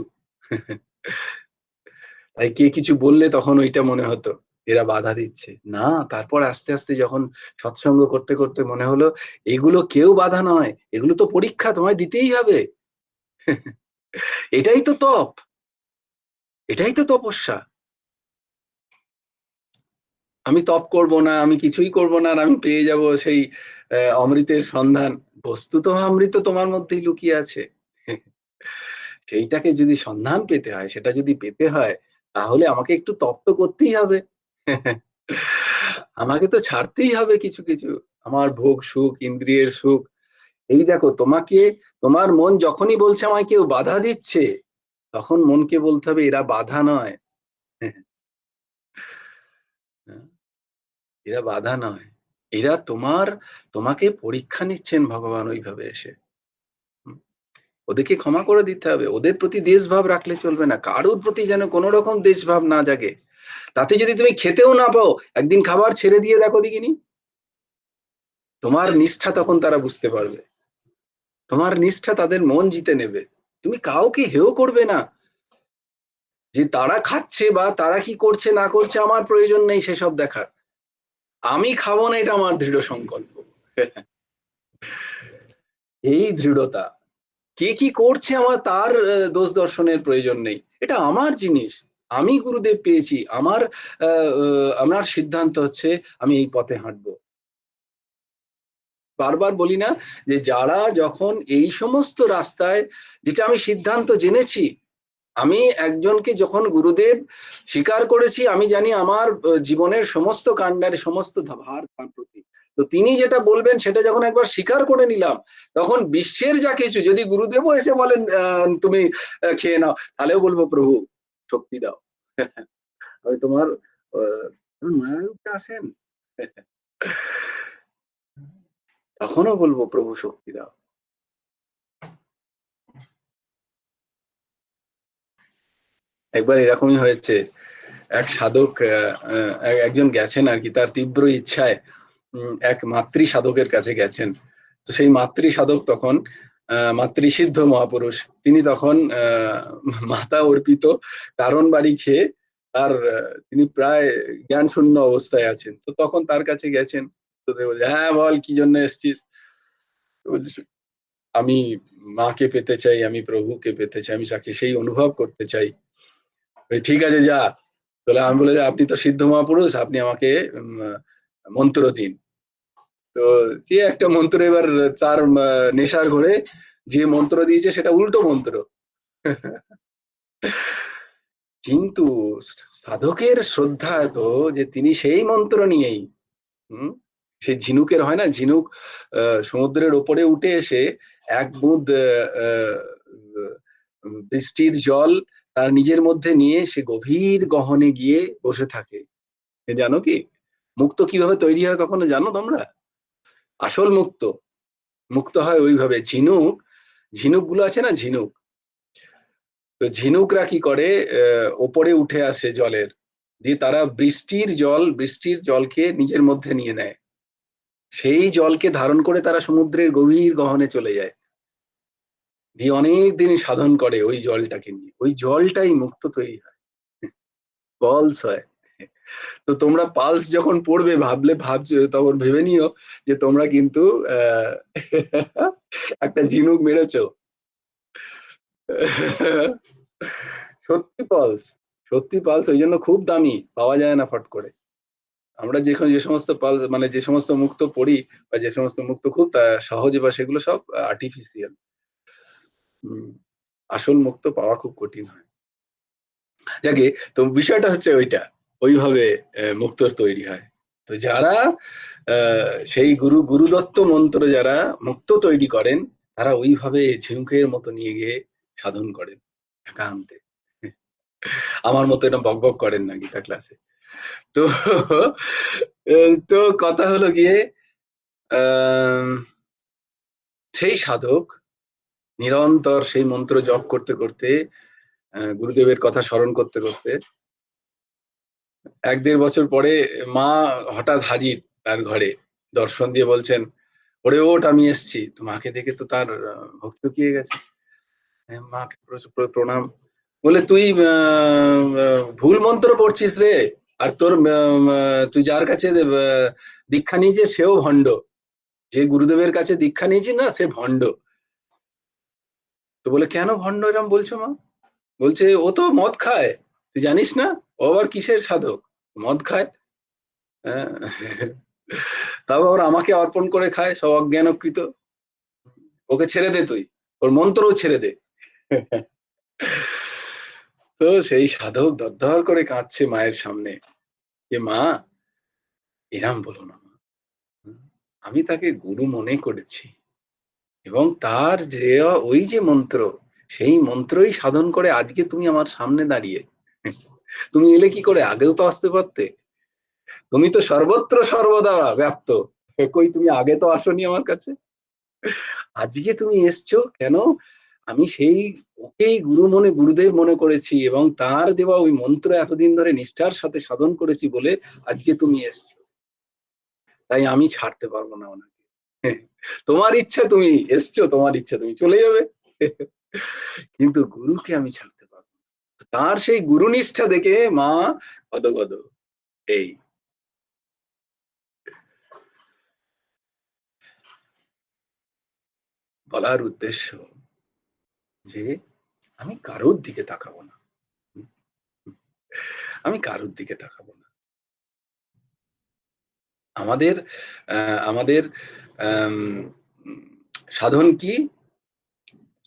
তাই কে কিছু বললে তখন ওইটা মনে হতো এরা বাধা দিচ্ছে না। তারপর আস্তে আস্তে যখন সৎসঙ্গ করতে করতে মনে হলো এগুলো কেউ বাধা নয়, এগুলো তো পরীক্ষা, তোমায় দিতেই হবে। এটাই তো তপ, এটাই তো তপস্যা। আমি তপ করব না, আমি কিছুই করব না, আর আমি পেয়ে যাব সেই অমৃতের সন্ধান। বস্তুত অমৃত তোমার মধ্যেই লুকিয়ে আছে, সেইটাকে যদি সন্ধান পেতে হয়, সেটা যদি পেতে হয়, তাহলে আমাকে একটু তপ তো করতেই হবে। আমাকে তো ছাড়তেই হবে কিছু কিছু, আমার ভোগ সুখ, ইন্দ্রিয়ের সুখ। এই দেখো, তোমাকে, তোমার মন যখনই বলছে আমায় কেউ বাধা দিচ্ছে, তখন মনকে বলতে হবে এরা বাধা নয়, এরা বাধা নয়, এরা তোমাকে পরীক্ষা নিচ্ছেন ভগবান ওইভাবে এসে। হুম, ওদেরকে ক্ষমা করে দিতে হবে, ওদের প্রতি দেশভাব রাখলে চলবে না, কারোর প্রতি যেন কোনো রকম দেশভাব না জাগে। তাতে যদি তুমি খেতেও না পাও, একদিন খাবার ছেড়ে দিয়ে দেখো দেখিনি, তোমার নিষ্ঠা তখন তারা বুঝতে পারবে, তোমার নিষ্ঠা তাদের মন জিতে নেবে। তুমি কাউকে হেয় করবে না, যে তারা খাচ্ছে বা তারা কি করছে না করছে আমার প্রয়োজন নেই সেসব দেখার, আমি খাবো না, এটা আমার দৃঢ় সংকল্প। এই দৃঢ়তা, কে কি করছে আমার তার দোষ দর্শনের প্রয়োজন নেই, এটা আমার জিনিস, আমি গুরুদেব পেয়েছি, আমার সিদ্ধান্ত হচ্ছে আমি এই পথে হাঁটবো। বারবার বলি না যে যারা যখন এই সমস্ত রাস্তায়, যেটা আমি সিদ্ধান্ত জেনেছি, আমি একজনকে যখন গুরুদেব স্বীকার করেছি, আমি জানি আমার জীবনের সমস্ত কাণ্ডার সমস্ত ভার তার প্রতি, তো তিনি যেটা বলবেন সেটা যখন একবার স্বীকার করে নিলাম, তখন বিশ্বের যা কিছু, যদি গুরুদেবও এসে বলেন তুমি খেয়ে নাও, তাহলেও বলবো প্রভু শক্তি দাও। আমি তোমার মায়ারূপে আসেন, তখনও বলবো প্রভু শক্তি দাও। একবার এরকমই হয়েছে, এক সাধক, একজন গেছেন আর কি, তার তীব্র ইচ্ছায় এক মাতৃ সাধকের কাছে গেছেন। তো সেই মাতৃ সাধক তখন মাতৃসিদ্ধ মহাপুরুষ, তিনি তখন মাতা অর্পিত কারণ বাড়ি খেয়ে তার তিনি প্রায় জ্ঞান শূন্য অবস্থায় আছেন। তো তখন তার কাছে গেছেন, তো বলছে হ্যাঁ বল কি জন্য এসেছিস। বলছে আমি মাকে পেতে চাই, আমি প্রভুকে পেতে চাই, আমি তাকে সেই অনুভব করতে চাই। ঠিক আছে যা। তাহলে আমি বলে যে আপনি তো সিদ্ধ মহাপুরুষ, আপনি আমাকে মন্ত্র দিন। তো যে একটা মন্ত্র, এবার তার নেশার ঘরে যে মন্ত্র দিয়েছে সেটা উল্টো মন্ত্র। কিন্তু সাধকের শ্রদ্ধা এত যে তিনি সেই মন্ত্র নিয়েই, হম, সেই ঝিনুকের হয় না, ঝিনুক সমুদ্রের ওপরে উঠে এসে এক বুঁদ বৃষ্টির জল তার নিজের মধ্যে নিয়ে সে গভীর গহনে গিয়ে বসে থাকে। জানো কি মুক্ত কিভাবে তৈরি হয় কখনো জানো তোমরা? আসল মুক্ত, মুক্ত হয় ওইভাবে, ঝিনুক, ঝিনুক গুলো আছে না, ঝিনুক, তো ঝিনুকরা কি করে ওপরে উঠে আসে জলের, দিয়ে তারা বৃষ্টির জলকে নিজের মধ্যে নিয়ে নেয়, সেই জলকে ধারণ করে তারা সমুদ্রের গভীর গহনে চলে যায়, দিয়ে অনেক দিন সাধন করে ওই জলটাকে নিয়ে, ওই জলটাই মুক্ত তৈরি হয়, বলস হয়। তো তোমরা পালস যখন পড়বে ভাবছো তখন ভেবে নিও যে তোমরা কিন্তু একটা ঝিনুক মেরেছো। সত্যি পালস, সত্যি পালস ওই জন্য খুব দামি, পাওয়া যায় না ফট করে। আমরা যে সমস্ত পালস মানে যে সমস্ত মুক্ত পড়ি বা যে সমস্ত মুক্ত খুব সহজে, বা সেগুলো সব আর্টিফিশিয়াল। আসল মুক্ত পাওয়া খুব কঠিন হয়। যাকে, তো বিষয়টা হচ্ছে ওইটা, ওইভাবে মুক্তর তৈরি হয়। তো যারা সেই গুরুদত্ত মন্ত্র যারা মুক্ত তৈরি করেন, তারা ওইভাবে ঝিনুকের মতো নিয়ে গিয়ে সাধন করেন একান্তে। আমার মতো এরকম বক বক করেন না গীতা ক্লাসে। তো তো কথা হলো গিয়ে সেই সাধক নিরন্তর সেই মন্ত্র জপ করতে করতে, গুরুদেবের কথা স্মরণ করতে করতে 1-1.5 বছর পরে মা হঠাৎ হাজির তার ঘরে, দর্শন দিয়ে বলছেন, ওরে ওঠ, আমি এসছি। তো মাকে দেখে তো তার ভক্তি চুকিয়ে গেছে। মাকে প্রণাম। বলে, তুই ভুল মন্ত্র পড়ছিস রে, আর তোর তুই যার কাছে দীক্ষা নিয়েছিস সেও ভণ্ড, যে গুরুদেবের কাছে দীক্ষা নিয়েছিস না সে ভণ্ড। তো বলে, কেন ভণ্ড এরম বলছো মা? বলছে, ও তো মদ খায়, তুই জানিস না? ও আবার কিসের সাধক, মদ খায়। তাও আবার আমাকে অর্পণ করে খায়, সব অজ্ঞানকৃত। ওকে ছেড়ে দে তুই, ওর মন্ত্রও ছেড়ে দে। তো সেই সাধক দরদর করে কাঁদছে মায়ের সামনে, যে মা, এরাম বলো না মা, আমি তাকে গুরু মনে করেছি, এবং তার যে ওই যে মন্ত্র, সেই মন্ত্রই সাধন করে আজকে তুমি আমার সামনে দাঁড়িয়ে। তুমি এলে কি করে? আগেও তো আসতে পারতে, তুমি তো সর্বত্র সর্বদা ব্যাপ্ত, কই তুমি আগে তো আসনি আমার কাছে, আজকে তুমি এসছো কেন? আমি সেই ওকেই গুরুদেব মনে করেছি, এবং তার দেওয়া ওই মন্ত্র এতদিন ধরে নিষ্ঠার সাথে সাধন করেছি বলে আজকে তুমি এসছো, তাই আমি ছাড়তে পারবো না ওনাকে। তোমার ইচ্ছা তুমি এসছো, তোমার ইচ্ছা তুমি চলে যাবে, কিন্তু গুরুকে আমি ছাড়তে পারবো না। তার সেই গুরু নিষ্ঠা দেখে মা গদগদ। এই বলার উদ্দেশ্য যে আমি কারোর দিকে তাকাবো না, আমি কারোর দিকে তাকাবো না। আমাদের আমাদের সাধন কি?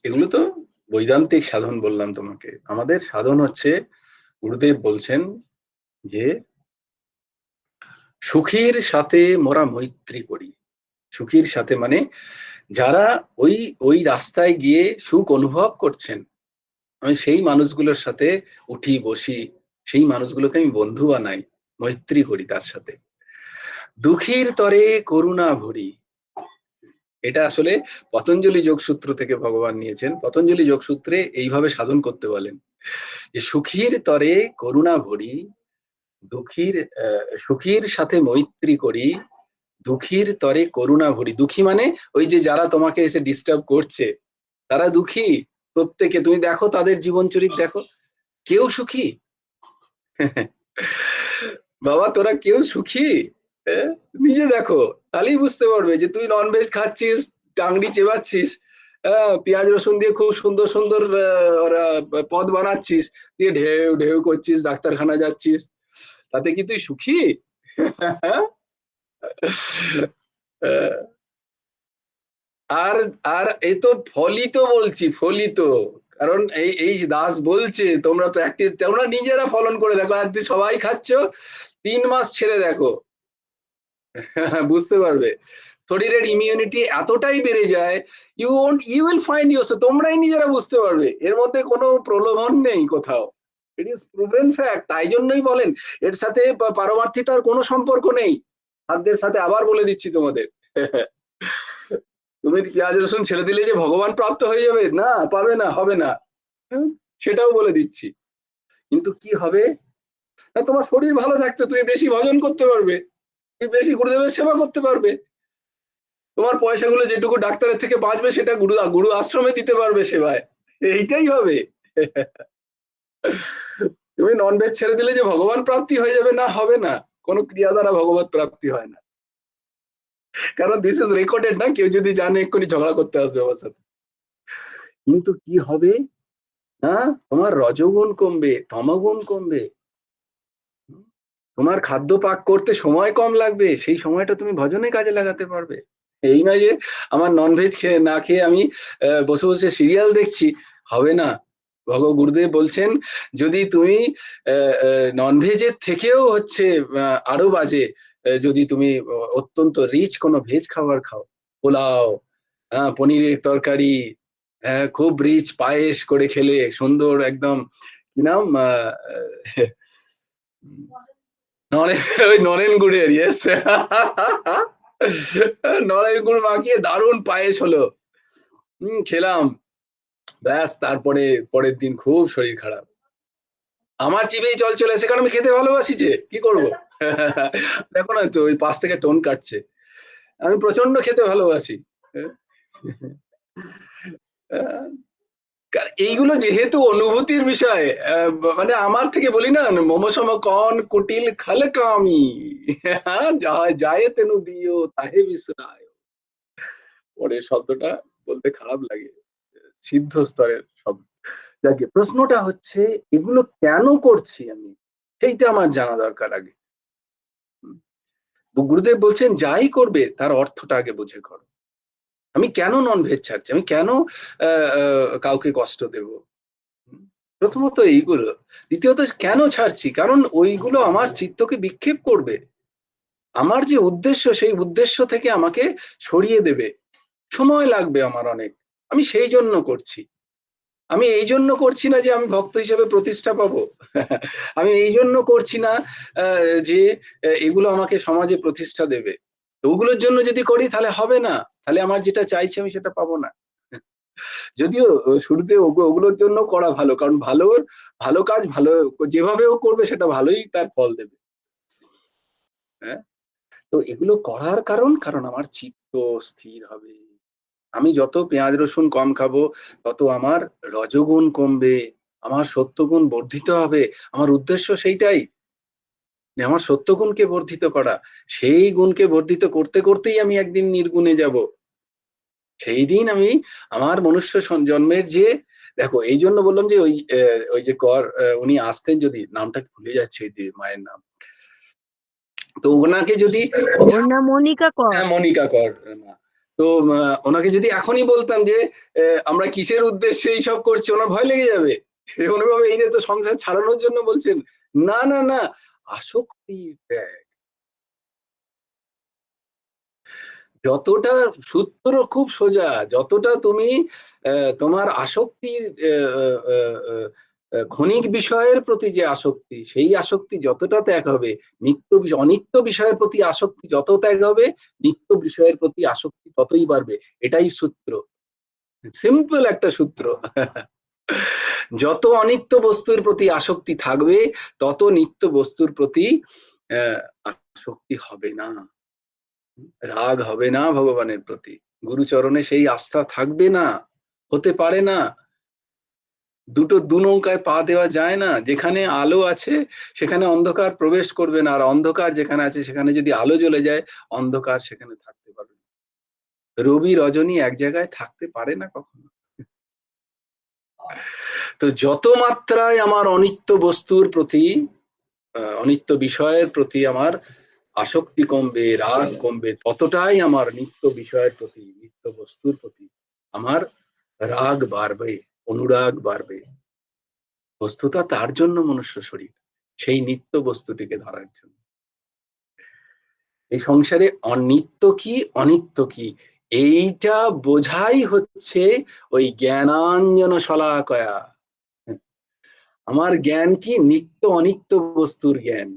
এগুলো তো বৈদান্তিক সাধন বললাম তোমাকে। আমাদের সাধন হচ্ছে, গুরুদেব বলছেন যে সুখীর সাথে মোরা মৈত্রী করি। সুখীর সাথে মানে যারা ওই ওই রাস্তায় গিয়ে সুখ অনুভব করছেন, আমি সেই মানুষগুলোর সাথে উঠি বসি, সেই মানুষগুলোকে আমি বন্ধু বানাই, মৈত্রী করি তার সাথে। দুঃখীর তরে করুণা ভরি, এটা আসলে পতঞ্জলি যোগসূত্র থেকে ভগবান নিয়েছেন। পতঞ্জলি যোগসূত্রে এইভাবে সাধন করতে বলেন যে সুখীর তরে করুণা ভরি, দুঃখীর সুখীর সাথে মৈত্রী করি, দুঃখীর তরে করুণা ভরি। দুঃখী মানে ওই যে যারা তোমাকে এসে ডিস্টার্ব করছে, তারা দুঃখী প্রত্যেকে। তুমি দেখো তাদের জীবন চরিত দেখো, কেউ সুখী? বাবা তোরা কেউ সুখী? নিজে দেখো, তাহলেই বুঝতে পারবে যে তুই ননভেজ খাচ্ছিস, টাংড়ি চেবাচ্ছিস, পেঁয়াজ রসুন দিয়ে খুব সুন্দর সুন্দর ওরা পদ বানাচ্ছিস, দিয়ে ঢেউ ঢেউ করছিস, ডাক্তারখানা যাচ্ছিস, তাতে কি তুই সুখী? আর আর এই তো ফলিত বলছি, ফলিত। কারণ এই এই দাস বলছে তোমরা প্র্যাকটিস, তোমরা নিজেরা ফলন করে দেখো, আর সবাই খাচ্ছ, 3 মাস ছেড়ে দেখো, বুঝতে পারবে শরীরের ইমিউনিটি এতটাই বেড়ে যায়। ইউ উইল ফাইন্ড ইউরসেলফ, তোমরাই নিজেরা বুঝতে পারবে, এর মধ্যে কোনো প্রলোভন নেই কোথাও। It is proven fact. তাই জন্যই বলেন এর সাথে পারমার্থিতার কোনো সম্পর্ক নেই। খাদ্যের সাথে আবার বলে দিচ্ছি তোমাদের। তুমি পেঁয়াজ রসুন ছেড়ে দিলে যে ভগবান প্রাপ্ত হয়ে যাবে, না, পাবে না, হবে না, সেটাও বলে দিচ্ছি। কিন্তু কি হবে না, তোমার শরীর ভালো থাকতে তুমি বেশি ভজন করতে পারবে, তুমি বেশি গুরুদেবের সেবা করতে পারবে, তোমার পয়সাগুলো যেটুকু ডাক্তারের থেকে বাঁচবে সেটা গুরু আশ্রমে দিতে পারবে সেবায়, এইটাই হবে। তুমি ননভেজ ছেড়ে দিলে যে ভগবান প্রাপ্তি হয়ে যাবে, না, হবে না। কোনো ক্রিয়া দ্বারা ভগবত প্রাপ্তি হয় না, কারণ দিস ইজ রেকর্ডেড না, কেউ যদি জানে এক্ষুনি ঝগড়া করতে আসবে আমার সাথে। কিন্তু কি হবে না, তোমার রজগুণ কমবে, তমগুণ কমবে, তোমার খাদ্য পাক করতে সময় কম লাগবে, সেই সময়টা তুমি ভজনে কাজে লাগাতে পারবে। এই নয় যে আমার ননভেজ খেয়ে না খেয়ে আমি বসে বসে সিরিয়াল দেখছি, হবে না। গুরুদেব বলছেন যদি তুমি ননভেজের থেকেও হচ্ছে আরো বাজে, যদি তুমি অত্যন্ত রিচ কোনো ভেজ খাবার খাও, পোলাও, পনিরের তরকারি, খুব রিচ পায়েস করে খেলে সুন্দর একদম, কি নাম, নরেন, ওই নরেন গুড়ের, ইয়েস, নরেন গুড় মাখিয়ে দারুণ পায়েস হলো, খেলাম, ব্যাস তারপরে পরের দিন খুব শরীর খারাপ। আমার জিভেই জল চলে এসে, কারণ আমি খেতে ভালোবাসি, যে কি করব। দেখো না তো ওই পাশ থেকে টোন কাটছে, আমি প্রচন্ড খেতে ভালোবাসি। এইগুলো যেহেতু অনুভূতির বিষয়, মানে আমার থেকে বলি না, মমসম কন কুটিল খালকামি, যায় তেনু দিও তাহে বিসরায়। পরের শব্দটা বলতে খারাপ লাগে, সিদ্ধ স্তরের শব্দ। যাকে প্রশ্নটা হচ্ছে এগুলো কেন করছি আমি, সেইটা আমার জানা দরকার আগে। গুরুদেব বলছেন যাই করবে তার অর্থটা আগে বুঝে করো। আমি কেন নন ভেজ ছাড়ছি, আমি কেন কাউকে কষ্ট দেব, প্রথমত এইগুলো। দ্বিতীয়ত কেন ছাড়ছি, কারণ ওইগুলো আমার চিত্তকে বিক্ষেপ করবে, আমার যে উদ্দেশ্য সেই উদ্দেশ্য থেকে আমাকে সরিয়ে দেবে, সময় লাগবে আমার অনেক, আমি সেই জন্য করছি। আমি এই জন্য করছি না যে আমি ভক্ত হিসেবে প্রতিষ্ঠা পাবো, আমি এই জন্য করছি না যে এগুলো আমাকে সমাজে প্রতিষ্ঠা দেবে। ওগুলোর জন্য যদি করি তাহলে হবে না, তাহলে আমার যেটা চাইছি আমি সেটা পাবো না। যদিও শুরুতে ওগুলোর জন্য করা ভালো, কারণ ভালো কাজ ভালো যেভাবে ও করবে সেটা ভালোই তার ফল দেবে। হ্যাঁ, তো এগুলো করার কারণ আমার চিত্ত স্থির হবে। আমি যত পেঁয়াজ রসুন কম খাবো তত আমার রজগুণ কমবে, আমার সত্যগুণ বর্ধিত হবে। আমার উদ্দেশ্য সেইটাই, যে আমার সত্যগুণকে বর্ধিত করা। সেই গুণকে বর্ধিত করতে করতেই আমি একদিন নির্গুণে যাব। সেই দিন আমি আমার মনুষ্য জন্মের যে, দেখো এই জন্য বললাম যে ওই যে কর উনি আসতেন, যদি নামটা ভুলে যাচ্ছে মায়ের নাম, তো ওনাকে যদি, ওর নাম মনিকা কর। হ্যাঁ মনিকা কর না, তো ওনাকে যদি এখনই বলতাম যে আমরা কিসের উদ্দেশ্যে এইসব করছি, ওনার ভয় লেগে যাবে। অনুভবে এই নিয়ে তো সংসার ছাড়ানোর জন্য বলছেন, না না না, আসক্তি ত্যাগ। যতটা সূত্র খুব সোজা, যতটা তুমি তোমার আসক্তির ক্ষণিক বিষয়ের প্রতি যে আসক্তি, সেই আসক্তি যতটা ত্যাগ হবে, অনিত্য বিষয়ের প্রতি আসক্তি যত ত্যাগ হবে, নিত্য বিষয়ের প্রতি আসক্তি ততই বাড়বে। এটাই সূত্র, সিম্পল একটা সূত্র। যত অনিত্য বস্তুর প্রতি আসক্তি থাকবে, তত নিত্য বস্তুর প্রতি আসক্তি হবে না, রাগ হবে না ভগবানের প্রতি, গুরুচরণে সেই আস্থা থাকবে না, হতে পারে না। দুটো দু নৌকায় পা দেওয়া যায় না, যেখানে আলো আছে সেখানে অন্ধকার প্রবেশ করবে না, আর অন্ধকার যেখানে আছে সেখানে যদি আলো জ্বলে যায়, অন্ধকার সেখানে থাকতে পারবে না। রবি রজনী এক জায়গায় থাকতে পারে না কখনো। তো যত মাত্রায় আমার অনিত্য বস্তুর প্রতি, অনিত্য বিষয়ের প্রতি আমার আসক্তি কমবে, রাগ কমবে, ততটাই আমার নিত্য বিষয়ের প্রতি, নিত্য বস্তুর প্রতি আমার রাগ বাড়বে, অনুরাগ বাড়বে। বস্তুটা তার জন্য মনুষ্য শরীর, সেই নিত্য বস্তুটিকে ধরার জন্য। এই সংসারে অনিত্য কি অনিত্য কি এইটা বোঝাই হচ্ছে ওই জ্ঞানাঞ্জন শলাকয়া। আমার জ্ঞান কি, নিত্য অনিত্য বস্তুর জ্ঞান।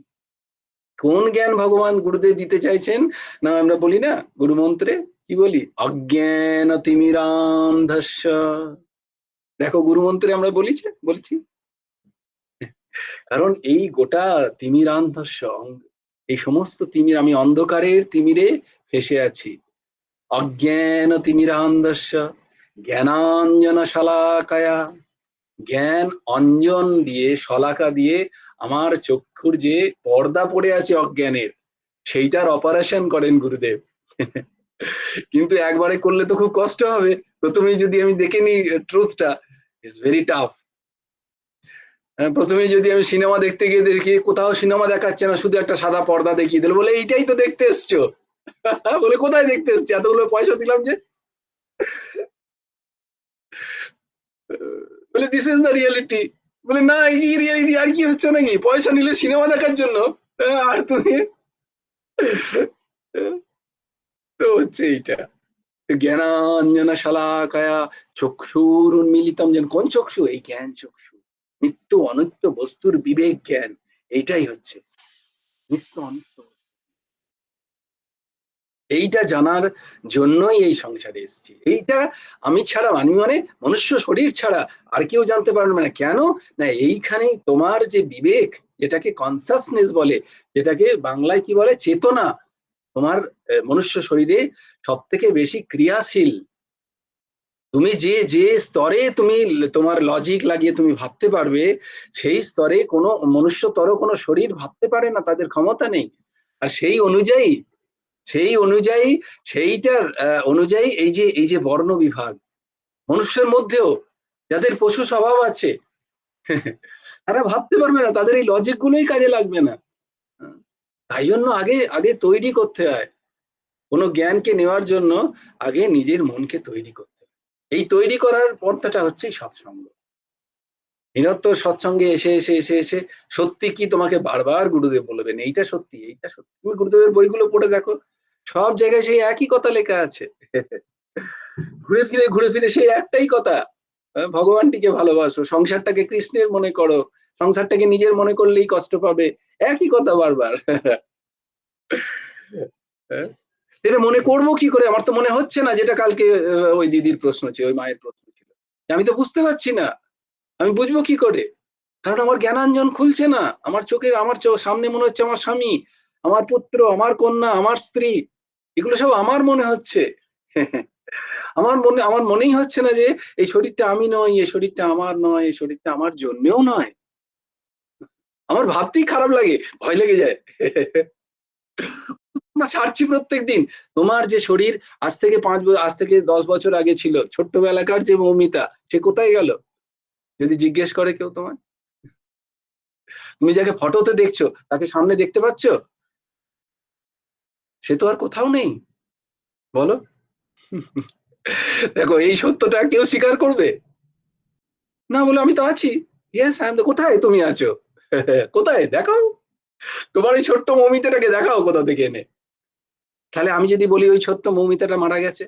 কোন জ্ঞান ভগবান গুরুদেব দিতে চাইছেন, না আমরা বলি না গুরু মন্ত্রে, কি বলি, অজ্ঞান তিমিরান্ধস্য। দেখো গুরু মন্ত্রে আমরা বলছি, কারণ এই গোটা তিমিরান্ধস্য, এই সমস্ত তিমির, আমি অন্ধকারের তিমিরে ফেসে আছি। অজ্ঞান তিমিরান্ধস্য জ্ঞানাঞ্জন শালাকায়া, জ্ঞান অঞ্জন দিয়ে, শলাকা দিয়ে আমার চক্ষুর যে পর্দা পড়ে আছে অজ্ঞানের, সেইটার অপারেশন করেন গুরুদেব। কিন্তু একবারে করলে তো খুব কষ্ট হবে। প্রথমেই যদি আমি দেখে নিই ট্রুথটা, ইটস ভেরি টাফ। প্রথমেই যদি আমি সিনেমা দেখতে গিয়ে দেখি কোথাও সিনেমা দেখাচ্ছে না, শুধু একটা সাদা পর্দা দেখিয়ে দিল, বলে এইটাই তো দেখতে এসছো। বলে কোথায় দেখতে এসছি, এতগুলো পয়সা দিলাম যে। বলে দিস ইজ দ্য রিয়েলিটি। বলে না, এই রিয়েলিটি আর কি হচ্ছে নাকি, পয়সা নিলে সিনেমা দেখার জন্য, আর তুমি। তো হচ্ছে এইটা। জ্ঞানাঞ্জনা শালাকায়া চক্ষুরুন্মিলিতম, যেন কোন চক্ষু, এই জ্ঞান চক্ষু, নিত্য অনিত্য বস্তুর বিবেক জ্ঞান, এইটাই হচ্ছে নিত্য অনিত্য। এইটা জানার জন্যই এই সংসারে এসেছি। এইটা আমি ছাড়া, আমি মানে মনুষ্য শরীর ছাড়া আর কেউ জানতে পারবে না। কেন না, এইখানেই তোমার যে বিবেক, যেটাকে কনসাসনেস বলে, যেটাকে বাংলায় কি বলে, চেতনা, তোমার মনুষ্য শরীরে সব থেকে বেশি ক্রিয়াশীল। তুমি যে যে স্তরে তুমি তোমার লজিক লাগিয়ে তুমি ভাবতে পারবে, সেই স্তরে কোনো মনুষ্যতর কোনো শরীর ভাবতে পারে না, তাদের ক্ষমতা নেই। আর সেই অনুযায়ী, সেই অনুযায়ী, সেইটার অনুযায়ী এই যে বর্ণ বিভাগ মনুষ্যের মধ্যেও, যাদের পশু স্বভাব আছে, তারা ভাবতে পারবে না, তাদের এই লজিক গুলোই কাজে লাগবে না। তাই জন্য আগে আগে তৈরি করতে হয়, কোনো জ্ঞানকে নেওয়ার জন্য আগে নিজের মনকে তৈরি করতে হয়। এই তৈরি করার পন্থাটা হচ্ছে সৎসঙ্গ। নিরন্তর সৎসঙ্গে এসে এসে এসে এসে সত্যি কি তোমাকে বারবার গুরুদেব বলবেন, এইটা সত্যি, এইটা সত্যি। তুমি গুরুদেবের বইগুলো পড়ে দেখো, সব জায়গায় সেই একই কথা লেখা আছে। ঘুরে ফিরে সেই একটাই কথা, ভগবানটিকে ভালোবাসো, সংসারটাকে কৃষ্ণের মনে করো, সংসারটাকে নিজের মনে করলেই কষ্ট পাবে, একই কথা বারবার। এটা মনে করবো কি করে, আমার তো মনে হচ্ছে না, যেটা কালকে ওই দিদির প্রশ্ন ছিল, ওই মায়ের প্রশ্ন ছিল, আমি তো বুঝতে পারছি না, আমি বুঝবো কি করে, কারণ আমার জ্ঞানাঞ্জন খুলছে না। আমার চোখের, আমার সামনে মনে হচ্ছে আমার স্বামী, আমার পুত্র, আমার কন্যা, আমার স্ত্রী, এগুলো সব আমার মনে হচ্ছে। আমার মনেই হচ্ছে না যে এই শরীরটা আমি নই, এই শরীরটা আমার নয়, এই শরীরটা আমার জন্যেও নয়। আমার ভাবতেই খারাপ লাগে, ভয় লেগে যায়। না, ছাড়ছি প্রত্যেকদিন। তোমার যে শরীর আজ থেকে 10 বছর আগে ছিল, ছোট্টবেলাকার যে মৌমিতা, সে কোথায় গেল যদি জিজ্ঞেস করে কেউ তোমায়? তুমি যাকে ফটোতে দেখছো, তাকে সামনে দেখতে পাচ্ছ? সে তো আর কোথাও নেই, বলো। দেখো, এই সত্যটা কেউ স্বীকার করবে না, বলে আমি তো আছি। Yes, I am. কোথায় তুমি আছো? কোথায় দেখাও, তোমার এই ছোট্ট মৌমিতাটাকে দেখাও কোথা থেকে এনে। তাহলে আমি যদি বলি ওই ছোট্ট মৌমিতাটা মারা গেছে,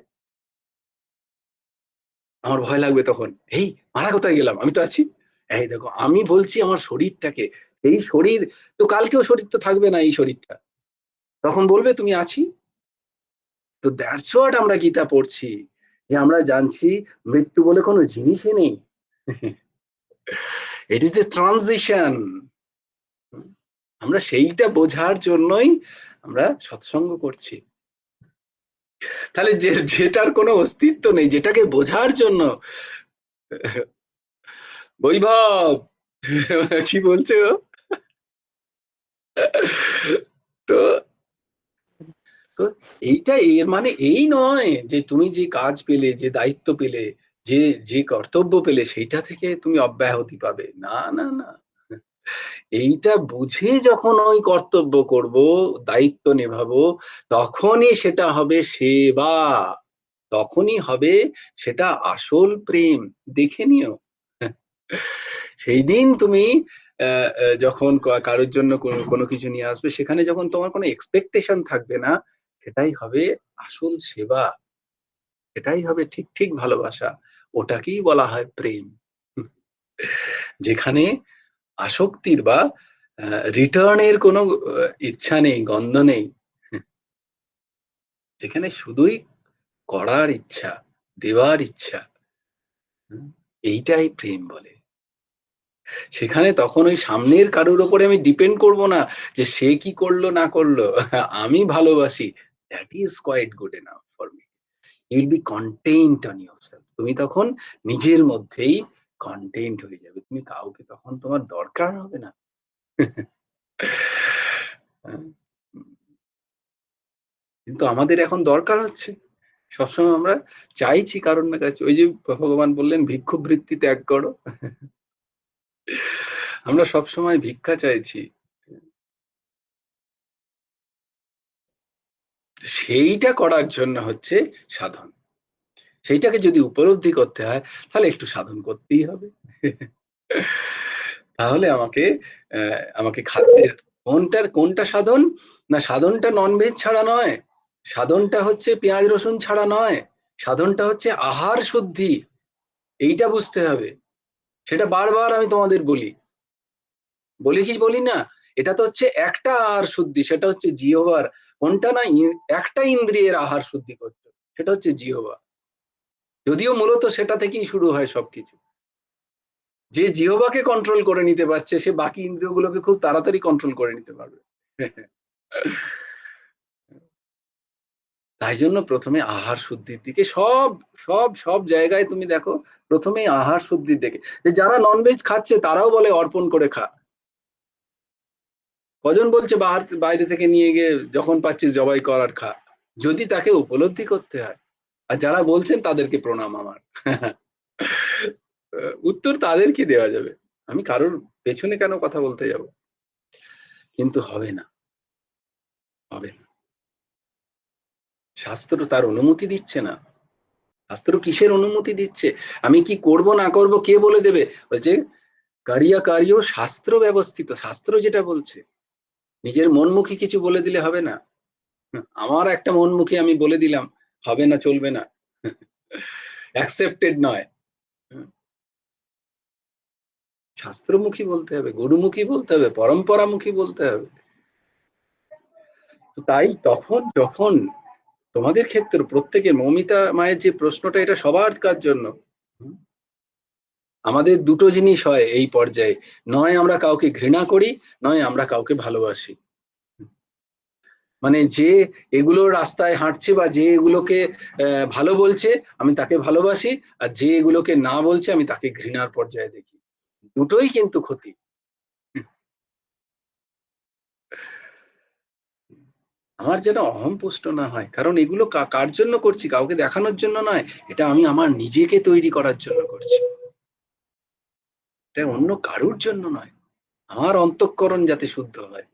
আমার ভয় লাগবে তখন, এই মারা কোথায় গেলাম, আমি তো আছি। এই দেখো, আমি বলছি আমার শরীরটাকে, এই শরীর তো কালকেও শরীর তো থাকবে না, এই শরীরটা তখন বলবে তুমি আছি। তো দ্যাটস হোয়াট আমরা গীতা পড়ছি, যে আমরা জানছি মৃত্যু বলে কোনো জিনিসই নেই। It is a transition. আমরা সেইটা বোঝার জন্যই আমরা সৎসঙ্গ করছি। তাহলে যেটার কোনো অস্তিত্ব নেই, যেটাকে বোঝার জন্য, বৈভব কি বলছো? তো তো এইটা, এর মানে এই নয় যে তুমি যে কাজ পেলে, যে দায়িত্ব পেলে, যে যে কর্তব্য পেলে, সেইটা থেকে তুমি অব্যাহতি পাবে, না না না। এইটা বুঝে যখন ওই কর্তব্য করব, দায়িত্ব নেভাবো, তখনই সেটা হবে সেবা, তখনই হবে সেটা আসল প্রেম। দেখে নিও, সেই দিন তুমি যখন কারোর জন্য কোনো কিছু নিয়ে আসবে, সেখানে যখন তোমার কোনো এক্সপেকটেশন থাকবে না, সেটাই হবে আসল সেবা, সেটাই হবে ঠিক ঠিক ভালোবাসা। ওটাকেই বলা হয় প্রেম। যেখানে আসক্তির বা রিটার্নের কোনো ইচ্ছা নেই, গন্ধ নেই, যেখানে শুধুই করার ইচ্ছা, দেওয়ার ইচ্ছা, এইটাই প্রেম বলে। সেখানে তখন ওই সামনের কারোর উপরে আমি ডিপেন্ড করব না, যে সে কি করলো না করলো, আমি ভালোবাসি, that is quite good enough for me. You will be contained on yourself. তুমি তখন নিজের মধ্যেই কনটেন্ট হয়ে যাবে। তুমি কাউকে তখন তোমার দরকার হবে না। হ্যাঁ? কিন্তু আমাদের এখন দরকার হচ্ছে। সবসময় আমরা চাইছি কারোর না কাছে। ওই যে ভগবান বললেন ভিক্ষুবৃত্তি ত্যাগ করো। আমরা সবসময় ভিক্ষা চাইছি। সেইটা করার জন্য হচ্ছে সাধন। সেইটাকে যদি উপলব্ধি করতে হয় তাহলে একটু সাধন করতেই হবে। তাহলে আমাকে খাদ্যের কোনটা সাধন? না, সাধনটা ননভেজ ছাড়া নয়। সাধনটা হচ্ছে পেঁয়াজ রসুন ছাড়া নয়। সাধনটা হচ্ছে আহার শুদ্ধি। এইটা বুঝতে হবে। সেটা বারবার আমি তোমাদের বলি। বলি না? এটা তো হচ্ছে একটা আহার শুদ্ধি, সেটা হচ্ছে জিহ্বার। কোনটা না একটা ইন্দ্রিয়ের আহার শুদ্ধি করতে। সেটা হচ্ছে জিহ্বা। যদিও মূলত সেটা থেকেই শুরু হয় সবকিছু। যে জিহ্বাকে কন্ট্রোল করে নিতে পারছে সে বাকি ইন্দ্রিয়গুলোকে খুব তাড়াতাড়ি কন্ট্রোল করে নিতে পারবে। তাই জন্য প্রথমে আহার শুদ্ধির দিকে সব জায়গায় তুমি দেখো, প্রথমেই আহার শুদ্ধির দিকে। যে যারা ননভেজ খাচ্ছে তারাও বলে অর্পণ করে খা। কজন বলছে বাইরে থেকে নিয়ে গিয়ে যখন পাচ্ছিস জবাই কর আর খা। যদি তাকে উপলব্ধি করতে হয়। আর যারা বলছেন তাদেরকে প্রণাম আমার। উত্তর তাদেরকে দেওয়া যাবে। আমি কারোর পেছনে কেন কথা বলতে যাব? কিন্তু হবে না, হবে না। শাস্ত্র তার অনুমতি দিচ্ছে না। শাস্ত্র কিসের অনুমতি দিচ্ছে? আমি কি করব না করব কে বলে দেবে? বলছে কার্য শাস্ত্র ব্যবস্থিত। শাস্ত্র যেটা বলছে। নিজের মনমুখী কিছু বলে দিলে হবে না। আমার একটা মনমুখী আমি বলে দিলাম, হবে না, চলবে না। অ্যাকসেপ্টেড নয়। শাস্ত্রমুখী বলতে হবে, গুরুমুখী বলতে হবে, পরম্পরামুখী বলতে হবে। তাই তখন যখন তোমাদের ক্ষেত্রে প্রত্যেকের, মৌমিতা মায়ের যে প্রশ্নটা, এটা সবার কার জন্য। আমাদের দুটো জিনিস হয় এই পর্যায়ে, নয় আমরা কাউকে ঘৃণা করি, নয় আমরা কাউকে ভালোবাসি। মানে যে এগুলো রাস্তায় হাঁটছে বা যে এগুলোকে ভালো বলছে আমি তাকে ভালোবাসি, আর যে এগুলোকে না বলছে আমি তাকে ঘৃণার পর্যায়ে দেখি। দুটোই কিন্তু ক্ষতি। আমার যেন অহম পুষ্ট না হয়, কারণ এগুলো কার জন্য করছি? কাউকে দেখানোর জন্য নয়। এটা আমি আমার নিজেকে তৈরি করার জন্য করছি। এটা অন্য কারুর জন্য নয়। আমার অন্তঃকরণ যাতে শুদ্ধ হয়,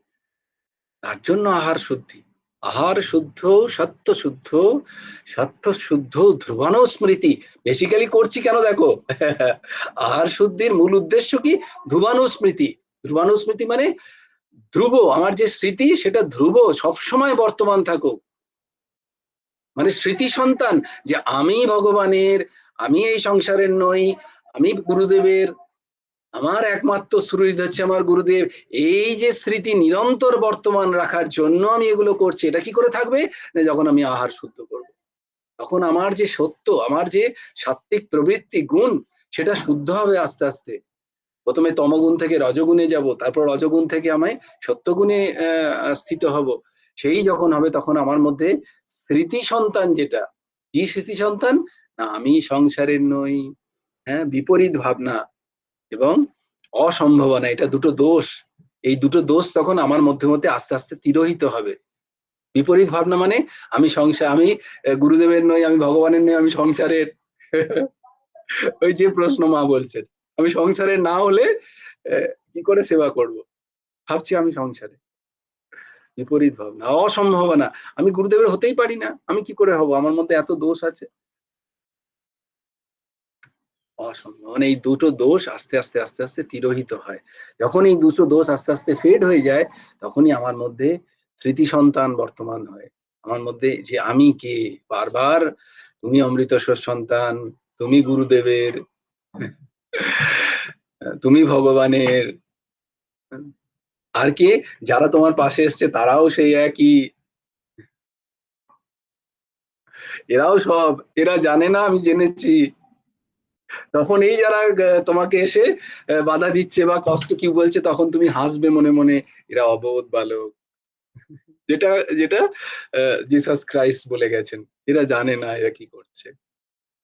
তার জন্য আহার শুদ্ধি। আহার শুদ্ধ, সত্য শুদ্ধ, সত্য শুদ্ধ ধ্রুবানো স্মৃতি। বেসিক্যালি করছি কেন দেখো। আহার শুদ্ধির মূল উদ্দেশ্য কি? ধ্রুবানুস্মৃতি। ধ্রুবানুস্মৃতি মানে ধ্রুব, আমার যে স্মৃতি সেটা ধ্রুব, সবসময় বর্তমান থাকুক। মানে স্মৃতি সন্তান, যে আমি ভগবানের, আমি এই সংসারের নই, আমি গুরুদেবের, আমার একমাত্র সুহৃদ হচ্ছে আমার গুরুদেব। এই যে স্মৃতি নিরন্তর বর্তমান রাখার জন্য আমি এগুলো করছি। এটা কি করে থাকবে? যখন আমি আহার শুদ্ধ করব, তখন আমার যে সত্য, আমার যে সাত্ত্বিক প্রবৃত্তি গুণ, সেটা শুদ্ধ হবে আস্তে আস্তে। প্রথমে তমগুণ থেকে রজগুণে যাব, তারপর রজগুণ থেকে আমায় সত্যগুণে স্থিত হব। সেই যখন হবে তখন আমার মধ্যে স্মৃতি সন্তান, যেটা কি স্মৃতি সন্তান, না আমি সংসারের নই, হ্যাঁ, বিপরীত ভাবনা এবং অসম্ভাবনা, এটা দুটো দোষ। এই দুটো দোষ তখন আমার মধ্যে মধ্যে আস্তে আস্তে তিরোহিত হবে। বিপরীত ভাবনা মানে আমি গুরুদেবের নই, আমি ভগবানের নই, আমি সংসারের। ওই যে প্রশ্ন মা বলছেন, আমি সংসারের না হলে কি করে সেবা করব? ভাবছি আমি সংসারে। বিপরীত ভাবনা, অসম্ভাবনা। আমি গুরুদেবের হতেই পারি না, আমি কি করে হব? আমার মধ্যে এত দোষ আছে। অসম্ভব। মানে এই দুটো দোষ আস্তে আস্তে আস্তে আস্তে তিরোহিত হয়। যখন এই দুটো দোষ আস্তে আস্তে ফেড হয়ে যায়, তখনই আমার মধ্যে স্মৃতি সন্তান বর্তমান হয়। আমার মধ্যে যে আমি কে, বারবার তুমি অমৃতস্বর সন্তান, তুমি গুরুদেবের, তুমি ভগবানের, আর কে? যারা তোমার পাশে এসছে তারাও সেই একই। এরাও সব, এরা জানে না আমি জেনেছি। তখন এই যারা তোমাকে এসে বাধা দিচ্ছে বা কষ্ট কি বলছে, তখন তুমি হাসবে মনে মনে, এরা অবোধ বালক। যেটা যেটা জিসাস ক্রাইস্ট বলে গেছেন, এরা জানে না এরা কি করছে।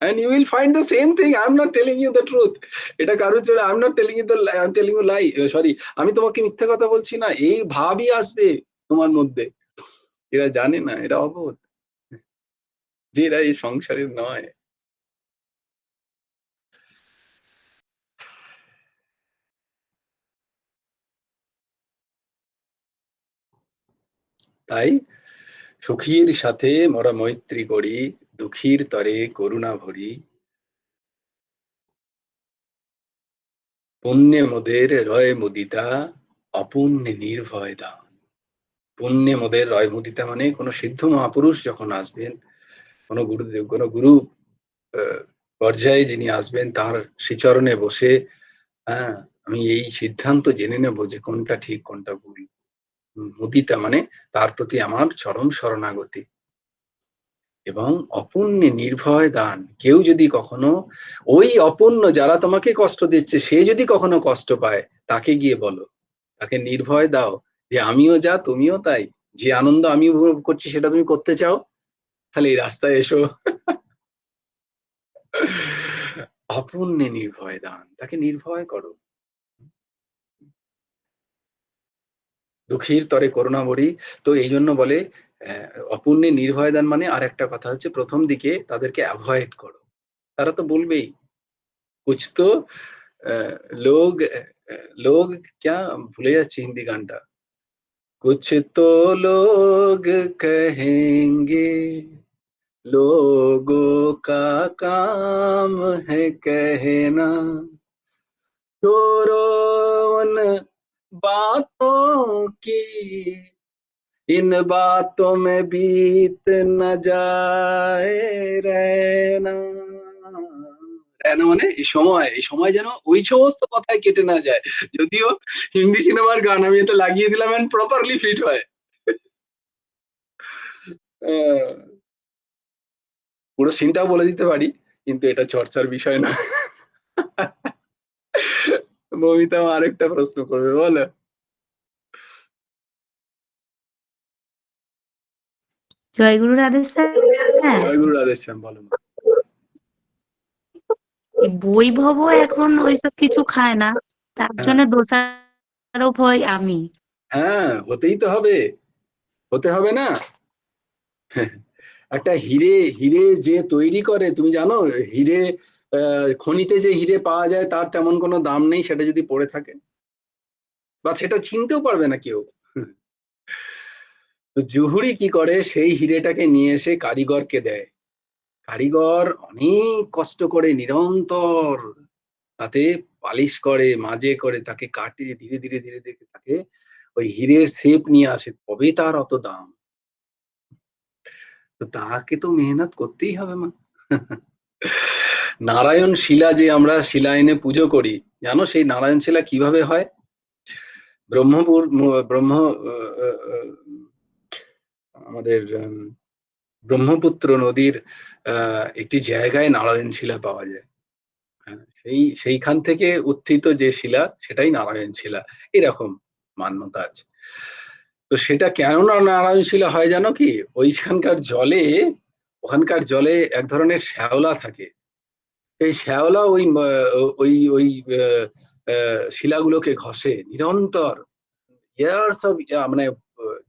and you will find the same thing. I'm not telling you the truth. এটা কারোর জন্য I'm not telling you the I'm telling you lie. Sorry, আমি তোমাকে মিথ্যা কথা বলছি না। এই ভাবই আসবে তোমার মধ্যে। এরা জানে না, এরা অবোধ। যে এরা এই সংসারের নয়। তাই সুখীর সাথে মোরা মৈত্রী করি, দুঃখীর তরে করুণা ভরি। পুণ্যে মোদের রয় মুদিতা, অপুণ্যে নির্ভয় দান। পুণ্যে মোদের রয় মুদিতা মানে কোনো সিদ্ধ মহাপুরুষ যখন আসবেন, কোনো গুরুদেব, কোনো গুরু পর্যায়ে যিনি আসবেন, তার শ্রীচরণে বসে, হ্যাঁ, আমি এই সিদ্ধান্ত জেনে নেব যে কোনটা ঠিক কোনটা ভুল। মুদিতা মানে তার প্রতি আমার চরম শরণাগতি। এবং অপুণ্যে নির্ভয় দান। কেউ যদি কখনো ওই অপুণ্য যারা তোমাকে কষ্ট দিচ্ছে, সে যদি কখনো কষ্ট পায়, তাকে গিয়ে বলো, তাকে নির্ভয় দাও যে আমিও যা তুমিও তাই। যে আনন্দ আমি উপভোগ করছি সেটা তুমি করতে চাও, তাহলে এই রাস্তায় এসো। অপুণ্যে নির্ভয় দান, তাকে নির্ভয় করো। দুঃখীর তরে করুণা ভরি। তো এই জন্য বলে অপুণ্যে নির্ভয় দান মানে আর একটা কথা হচ্ছে প্রথম দিকে তাদেরকে অ্যাভয়েড করো। তারা তো বলবেই কুছ তো লোক লোক क्या ভুলে যাচ্ছি হিন্দি গানটা। कुछ तो लोग कहेंगे, लोगों का काम है कहना, छोड़ो उन बातों की, इन बातों में बीत न जाए रहना। रहना মানে এই সময় যেন ওই সমস্ত কথায় কেটে না যায়। যদিও হিন্দি সিনেমার গান আমি এটা লাগিয়ে দিলাম এন্ড প্রপারলি ফিট হয়। পুরো সিনটাও বলে দিতে পারি, কিন্তু এটা চর্চার বিষয় না। মমিতা আরেকটা প্রশ্ন করবে, বলো। জয়গুরু রাধে স্যার। জয়গুরু রাধেশ্যাম, বলো না। এই বৈভবও এখন ওইসব কিছু খায় না, তার হ্যাঁ, জন্য দোষারোপ হয় আমি। হ্যাঁ, হতেই তো হবে, হতে হবে না। একটা হিরে, হিরে যে তৈরি করে তুমি জানো, হিরে খনিতে যে হিরে পাওয়া যায় তার তেমন কোনো দাম নেই সেটা যদি পড়ে থাকে, বা সেটা চিনতেও পারবে না কেউ। তো জুহুরি কি করে, সেই হিরেটাকে নিয়ে এসে কারিগরকে দেয়। কারিগর অনেক কষ্ট করে নিরন্তর তাতে পালিশ করে, মাঝে করে, তাকে কাটে, ধীরে ধীরে ধীরে ধীরে তাকে ওই হীরের শেপ নিয়ে আসে, তবে তার অত দাম। তো তাকে তো মেহনত করতেই হবে মা। নারায়ণ শিলা যে আমরা শিলা এনে পুজো করি, জানো সেই নারায়ণ শিলা কিভাবে হয়? ব্রহ্মপুর ব্রহ্ম আমাদের ব্রহ্মপুত্র নদীর একটি জায়গায় নারায়ণ শিলা পাওয়া যায়। হ্যাঁ, সেইখান থেকে উত্থিত যে শিলা সেটাই নারায়ণ শিলা, এরকম মান্যতা আছে। তো সেটা কেন নারায়ণ শিলা হয় জানো কি? ওইখানকার জলে, ওখানকার জলে এক ধরনের শ্যাওলা থাকে। এই শ্যাওলা ওই ওই শিলাগুলোকে ঘষে নিরন্তর, ইয়ার্স অফ, মানে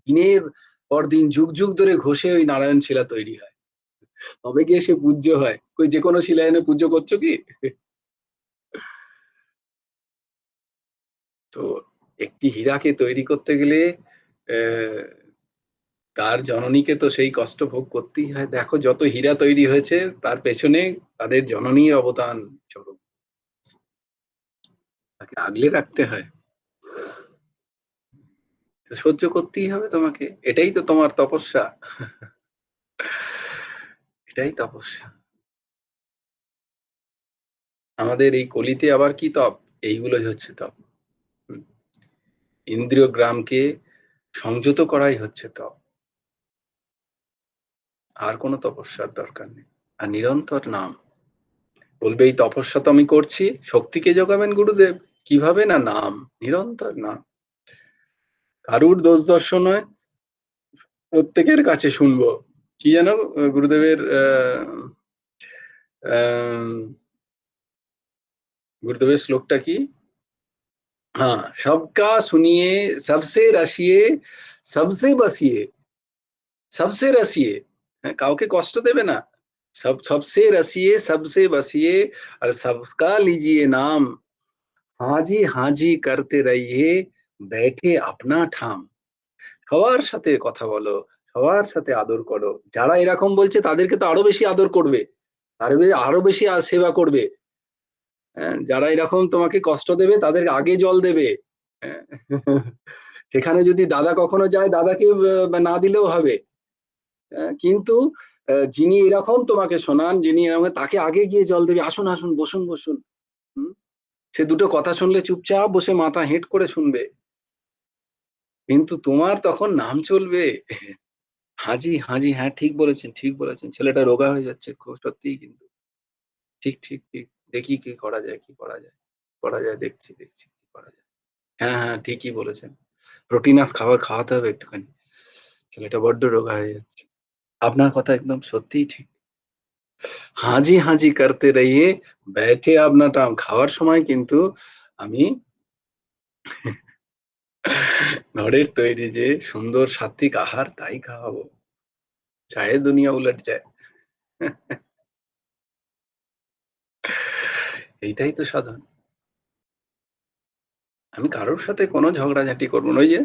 দিনের পর দিন যুগ যুগ ধরে ঘষে ওই নারায়ণ শিলা তৈরি হয়। তবে গিয়ে সে পূজ্য হয়। ওই যে কোনো শিলা এনে পুজো করছো কি? তো একটি হীরাকে তৈরি করতে গেলে আহ, তার জননীকে তো সেই কষ্ট ভোগ করতেই হয়। দেখো যত হীরা তৈরি হয়েছে তার পেছনে তাদের জননীর অবদান চরম, তাকে আগলে রাখতে হয়। তো সহ্য করতেই হবে তোমাকে, এটাই তো তোমার তপস্যা। এটাই তপস্যা। আমাদের এই কলিতে আবার কি তপ? এইগুলোই হচ্ছে তপ। হুম। ইন্দ্রিয় গ্রামকে সংযত করাই হচ্ছে তপ, আর কোনো তপস্যার দরকার নেই। আর নিরন্তর নাম, বলবে এই তপস্যা তো আমি করছি, শক্তিকে যোগাবেন গুরুদেব, কিভাবে না নাম, নিরন্তর নাম। কারুর দোষ দর্শন নয়, প্রত্যেকের কাছে শুনবো। কি যেন গুরুদেবের আম গুরুদেবের শ্লোকটা কি? হ্যাঁ, সবকা শুনিয়ে, সবসে রসিয়ে, সবসে বসিয়ে, সবসে রসিয়ে। হ্যাঁ, কাউকে কষ্ট দেবে না। सबसे रसिए, सबसे बसिए और सबका लीजिए नाम। হাজি হাজি করতে রহিয়ে, बैठे अपना ठाम। সবার সাথে কথা বলো, সবার সাথে আদর করো। যারা এরকম বলছে তাদেরকে তো আরো বেশি আদর করবে। আরো বেশি সেবা করবে। হ্যাঁ? যারা এরকম তোমাকে কষ্ট দেবে তাদের আগে জল দেবে। হ্যাঁ? সেখানে যদি দাদা কখনো যায় দাদাকে না দিলেও হবে। কিন্তু যিনি এরকম তোমাকে শোনান, যিনি এরকম তাকে আগে গিয়ে জল দেবে। আসুন, আসুন, বসুন, বসুন। হুম? সে দুটো কথা শুনলে চুপচাপ বসে মাথা হেঁট করে শুনবে। কিন্তু তোমার তখন নাম চলবে। হাজি, হাজি, হ্যাঁ ঠিক বলেছেন, ঠিক বলেছেন। ছেলেটা রোগা হয়ে যাচ্ছে। খুব সত্যিই কিন্তু। ঠিক, ঠিক, ঠিক। দেখি কি করা যায়, কি করা যায়। করা যায় দেখছি, দেখছি কি করা যায়। হ্যাঁ, হ্যাঁ, ঠিকই বলেছেন। প্রোটিনাস খাবার খাওয়াতে হবে একটুখানি। ছেলেটা বড্ড রোগা হয়ে যাচ্ছে। আপনার কথা একদম সত্যিই ঠিক। হাজি, হাজি করতে রহিয়ে, बैठे अपना टाइम। খাওয়ার সময় কিন্তু আমি ঘরের তৈরি যে সুন্দর সাত্বিক আহার তাই খাওয়াবো। চাহে দুনিয়া উলট যায়। এইটাই তো সাধন। আমি কারোর সাথে কোনো ঝগড়াঝাটি করব না। ওই যে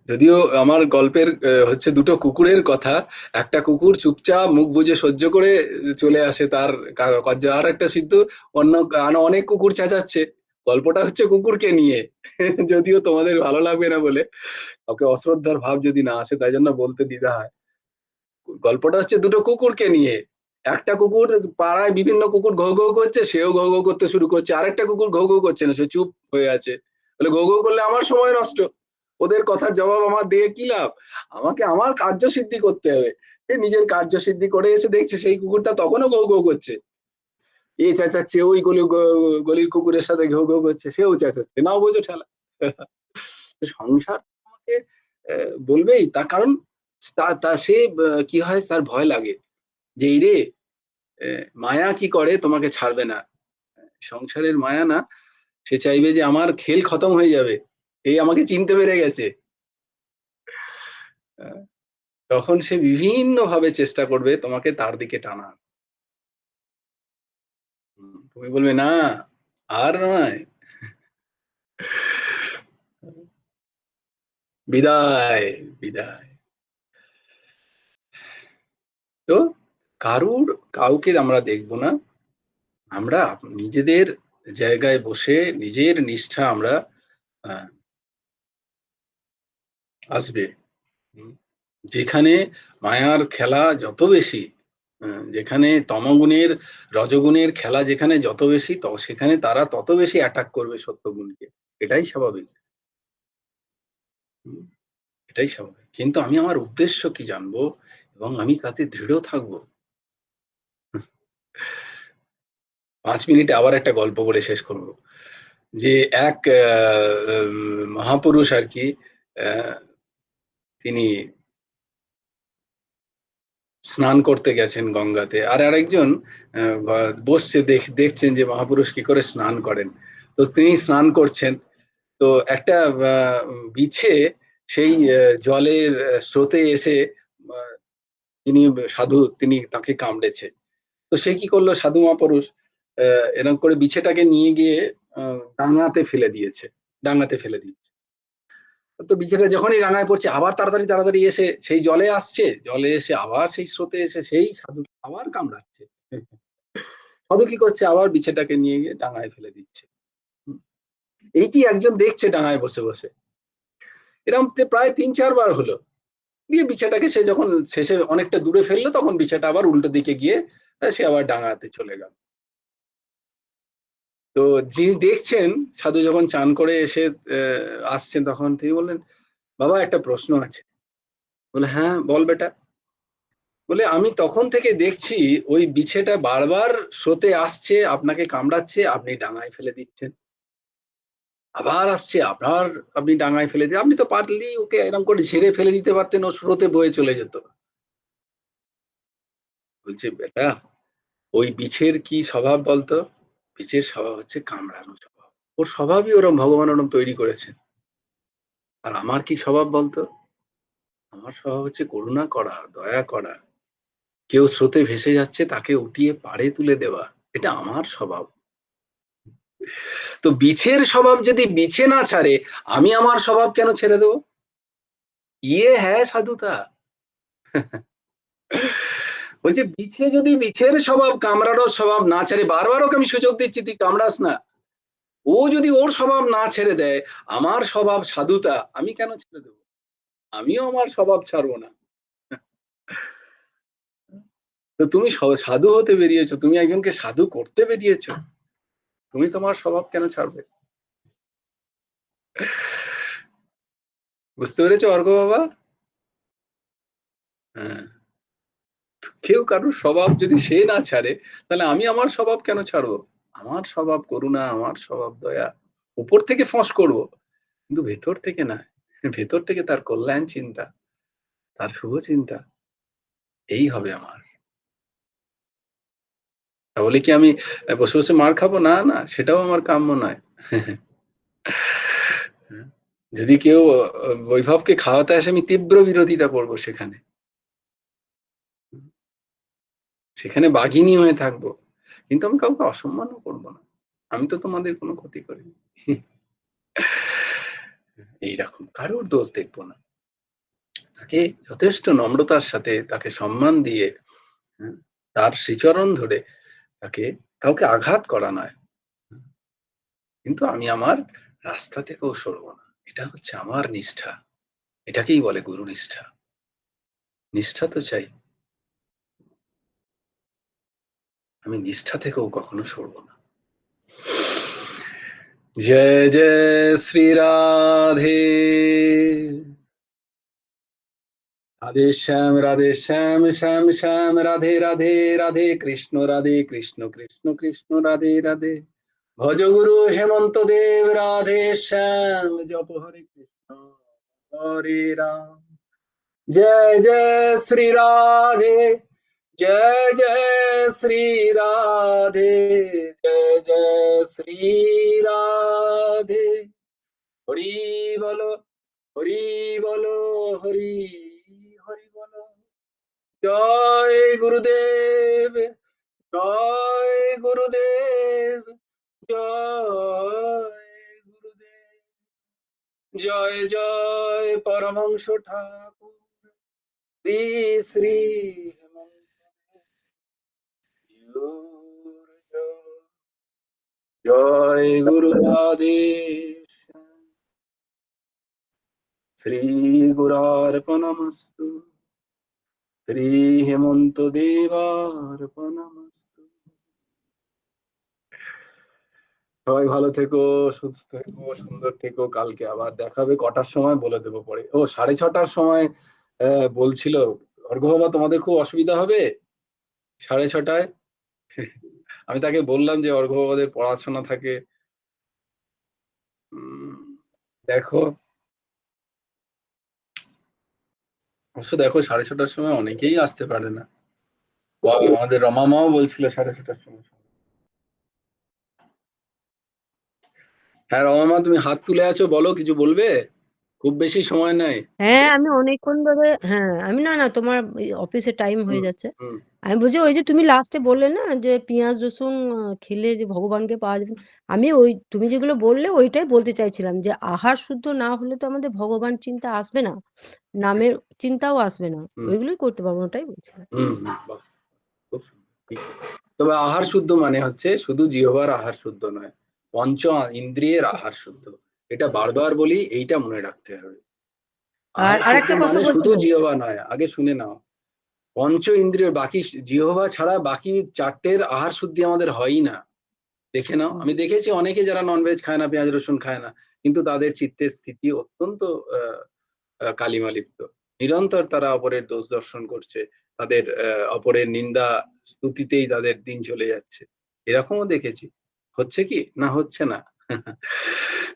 যদিও আমার গল্পের হচ্ছে ২ টো কুকুরের কথা। একটা কুকুর চুপচাপ মুখ বুজে সহ্য করে চলে আসে তার কার্য। আরেকটা সিদ্ধ অনেক কুকুর চেঁচাচ্ছে। গল্পটা হচ্ছে কুকুরকে নিয়ে। যদিও তোমাদের ভালো লাগবে না বলে, কাউকে অশ্রদ্ধার ভাব যদি না আসে তাই জন্য বলতে দ্বিধা হয়। গল্পটা হচ্ছে ২ টো কুকুরকে নিয়ে। একটা কুকুর পাড়ায় বিভিন্ন কুকুর ঘৌ, ঘৌ করছে, সেও ঘৌ, ঘৌ করতে শুরু করছে। আরেকটা কুকুর ঘৌ, ঘৌ করছে না, সে চুপ হয়ে আছে। বলে ঘৌ, ঘৌ করলে আমার সময় নষ্ট। ওদের কথার জবাব আমার দিয়ে কি লাভ? আমাকে আমার কার্যসিদ্ধি করতে হবে। সে নিজের কার্যসিদ্ধি করে এসে দেখছে সেই কুকুরটা তখনও ঘৌ, ঘৌ করছে। এ চেঁচাচ্ছে, ওই গলির কুকুরের সাথে ঘেউ, ঘেউ করছে, সেও চেঁচাচ্ছে। নাও বোঝো ঠেলা। সংসার তোমাকে বলবেই। তার কারণ তা তা সে কি হয় তার ভয় লাগে যে এই রে মায়া কি করে তোমাকে ছাড়বে না। সংসারের মায়া না, সে চাইবে যে আমার খেল খতম হয়ে যাবে। এই আমাকে চিনতে পেরে গেছে। আ তখন সে বিভিন্নভাবে চেষ্টা করবে তোমাকে তার দিকে টানার। তুমি বলবে না, আর নয়। বিদায়, বিদায়। তো কাউকে আমরা দেখব না। আমরা নিজেদের জায়গায় বসে নিজের নিষ্ঠা আমরা আ আসবে। হুম। যেখানে মায়ার খেলা যত বেশি, যেখানে তমগুণের, রজগুণের খেলা যেখানে যত বেশি সেখানে তারা তত বেশি অ্যাটাক করবে সত্যগুণকে। এটাই স্বাভাবিক। হুম, এটাই স্বাভাবিক। কিন্তু আমি আমার উদ্দেশ্য কি জানবো এবং আমি তাতে দৃঢ় থাকবো। ৫ মিনিটে আবার একটা গল্প বলে শেষ করব। যে এক মহাপুরুষ আরকি আ তিনি স্নান করতে গেছেন গঙ্গাতে। আর আরেকজন আ গ বসছে দেখছেন যে মহাপুরুষ কি করে স্নান করেন। তো তিনি স্নান করছেন। তো একটা আ বিছে সেই জলের স্রোতে এসে আ তিনি সাধু তাকে কামড়েছে। তো সে কি করলো সাধু মহাপুরুষ এরকম করে বিছেটাকে নিয়ে গিয়ে আ ডাঙাতে ফেলে দিয়েছে। ডাঙাতে ফেলে দিয়েছে। তো বিছানা যখনই রাঙায় পড়ছে আবার তাড়াতাড়ি, তাড়াতাড়ি এসে সেই জলে আসছে। জলে এসে আবার সেই স্রোতে এসে সেই সাধুকে আবার কামড়াচ্ছে। সাধু কি করছে? আবার বিছেটাকে নিয়ে গিয়ে ডাঙায় ফেলে দিচ্ছে। হুম। এইটি একজন দেখছে ডাঙায় বসে, বসে। এরকম প্রায় ৩-৪ বার হলো। দিয়ে বিছাটাকে সে যখন শেষে অনেকটা দূরে ফেললো তখন বিছাটা আবার উল্টো দিকে গিয়ে সে আবার ডাঙাতে চলে গেল। তো যিনি দেখছেন সাধু যখন চান করে এসে আসছেন তখন তিনি বললেন, "বাবা একটা প্রশ্ন আছে।" বলে, "হ্যাঁ, বল বেটা।" বলে আমি তখন থেকে দেখছি ওই বিছেটা বারবার স্রোতে আসছে, আপনাকে কামড়াচ্ছে, আপনি ডাঙায় ফেলে দিচ্ছেন। আবার আসছে, আবার আপনি ডাঙায় ফেলে আপনি তো পারলেই ওকে এরকম করে ঝেড়ে ফেলে দিতে পারতেন, ও স্রোতে বয়ে চলে যেত। বলছে, "বেটা ওই বিছের কি স্বভাব বলতো? বিছের স্বভাব হচ্ছে কামড়ানো স্বভাব। ওর স্বভাবই ওরম, ভগবান ওরম তৈরি করেছেন। আর আমার কি স্বভাব বলতো? আমার স্বভাব হচ্ছে করুণা করা, দয়া করা। কেউ স্রোতে ভেসে যাচ্ছে তাকে উঠিয়ে পাড়ে তুলে দেওয়া। এটা আমার স্বভাব। তো বিছের স্বভাব যদি বিছে না ছাড়ে, আমি আমার স্বভাব কেন ছেড়ে দেব? ইয়ে হ্যায় সাধুতা। বলছে বিছে যদি বিছের স্বভাব কামড়ানোর স্বভাব না ছাড়ে, বারবার ওকে আমি সুযোগ দিচ্ছি তুই কামড়াস না, ও যদি ওর স্বভাব না ছেড়ে দেয়, আমার স্বভাব সাধুতা, আমি কেন ছেড়ে দেবো? আমিও আমার স্বভাব ছাড়বো না। তো তুমি সাধু হতে বেরিয়েছো, তুমি একজনকে সাধু করতে বেরিয়েছো, তুমি তোমার স্বভাব কেন ছাড়বে? বুঝতে পেরেছো অর্ঘ বাবা? হ্যাঁ, কেউ কারোর স্বভাব যদি সে না ছাড়ে, তাহলে আমি আমার স্বভাব কেন ছাড়বো? আমার স্বভাব করুণা, আমার স্বভাব দয়া। উপর থেকে ফস করবো, কিন্তু ভেতর থেকে না। ভেতর থেকে তার কল্যাণ চিন্তা, তার শুভ চিন্তা, এই হবে আমার। তাহলে কি আমি বসে বসে মার খাবো? না না, সেটাও আমার কাম্য নয়। যদি কেউ বৈভবকে খাওয়াতে আসে, আমি তীব্র বিরোধিতা করবো সেখানে। সেখানে বাঘিনী হয়ে থাকবো, কিন্তু আমি কাউকে অসম্মানও করবো না। আমি তো তোমাদের কোনো ক্ষতি করিনি। এইরকম কারোর দোষ দেখবো না। তাকে যথেষ্ট নম্রতার সাথে, তাকে সম্মান দিয়ে, তার শ্রীচরণ ধরে, তাকে কাউকে আঘাত করা নয়, কিন্তু আমি আমার রাস্তা থেকেও সরবো না। এটা হচ্ছে আমার নিষ্ঠা। এটাকেই বলে গুরু নিষ্ঠা। নিষ্ঠা তো চাই, আমি নিষ্ঠা থেকেও কখনো সরবো না। জয় জয় শ্রী রাধে। রাধে শ্যাম রাধে শ্যাম, শ্যাম শ্যাম রাধে রাধে, রাধে কৃষ্ণ রাধে কৃষ্ণ, কৃষ্ণ কৃষ্ণ রাধে রাধে। ভজ গুরু হেমন্ত দেব, রাধে শ্যাম জপ হরে কৃষ্ণ হরে রাম। जय जय श्री राधे, जय जय श्री राधे, जय जय श्री राधे। हरि बोलो, हरि बोलो, हरि हरि बोलो। जय गुरुदेव, जय गुरुदेव, जय गुरुदेव। जय जय परमहंस ठाकुर श्री श्री हेमंत। जय गुरुराधेश। श्री गुरार्पणमस्तु, श्री हेमंत देवार्पणमस्तु। সবাই ভালো থেকো, সুস্থ থেকো, সুন্দর থেকো। কালকে আবার দেখা হবে। কটার সময় বলে দেবো পরে। ও 6:30টার সময় বলছিল অর্ঘ্য বাবা, তোমাদের খুব অসুবিধা হবে 6:30টায়? আমি তাকে বললাম যে অর্ঘ্য বাবাদের পড়াশোনা থাকে। দেখো, অবশ্য দেখো 6:30টার সময় অনেকেই আসতে পারে না। আমাদের রমা মাও বলছিল 6:30টার সময়। হ্যাঁ রমা মা, তুমি হাত তুলে আছো, বলো, কিছু বলবে? খুব বেশি সময় নাই। হ্যাঁ, আমি অনেকক্ষণ ধরে, হ্যাঁ আমি না না তোমার অফিসে টাইম হয়ে হুম যাচ্ছে। হুম আমি বলছি ওই যে তুমি লাস্টে বললে না যে পেঁয়াজ রসুন খেলে যে ভগবানকে পাওয়া যাবে, আমি ওই তুমি যেগুলো বললে ওইটাই বলতে চাইছিলাম যে আহার শুদ্ধ না হলে তো আমাদের ভগবান চিন্তা আসবে না, নামের চিন্তাও আসবে না, হুম ওইগুলোই করতে পারবো, ওটাই বলছিলাম। হুম হুম, বাহ, খুব সুন্দর, ঠিক। তবে আহার শুদ্ধ মানে হচ্ছে শুধু জিহ্বার আহার শুদ্ধ নয়, পঞ্চ ইন্দ্রিয়ের আহার শুদ্ধ। এটা বারবার বলি, এইটা মনে রাখতে হবে। আর আহার শুদ্ধ আরেকটা কথা মানে শুধু বলছিলাম, জিহ্বা নয়, আগে শুনে নাও। পঞ্চ ইন্দ্রিয়, বাকি জিহ্বা ছাড়া বাকি চারটের আহার শুদ্ধি আমাদের হয়ই না। দেখে নাও, আমি দেখেছি অনেকে যারা ননভেজ খায় না, পেঁয়াজ রসুন খায় না, কিন্তু তাদের চিত্তের স্থিতি অত্যন্ত কালিমালিপ্ত। নিরন্তর তারা অপরের দোষ দর্শন করছে, তাদের অপরের নিন্দা স্তুতিতেই তাদের দিন চলে যাচ্ছে। এরকমও দেখেছি। হচ্ছে কি না হচ্ছে না?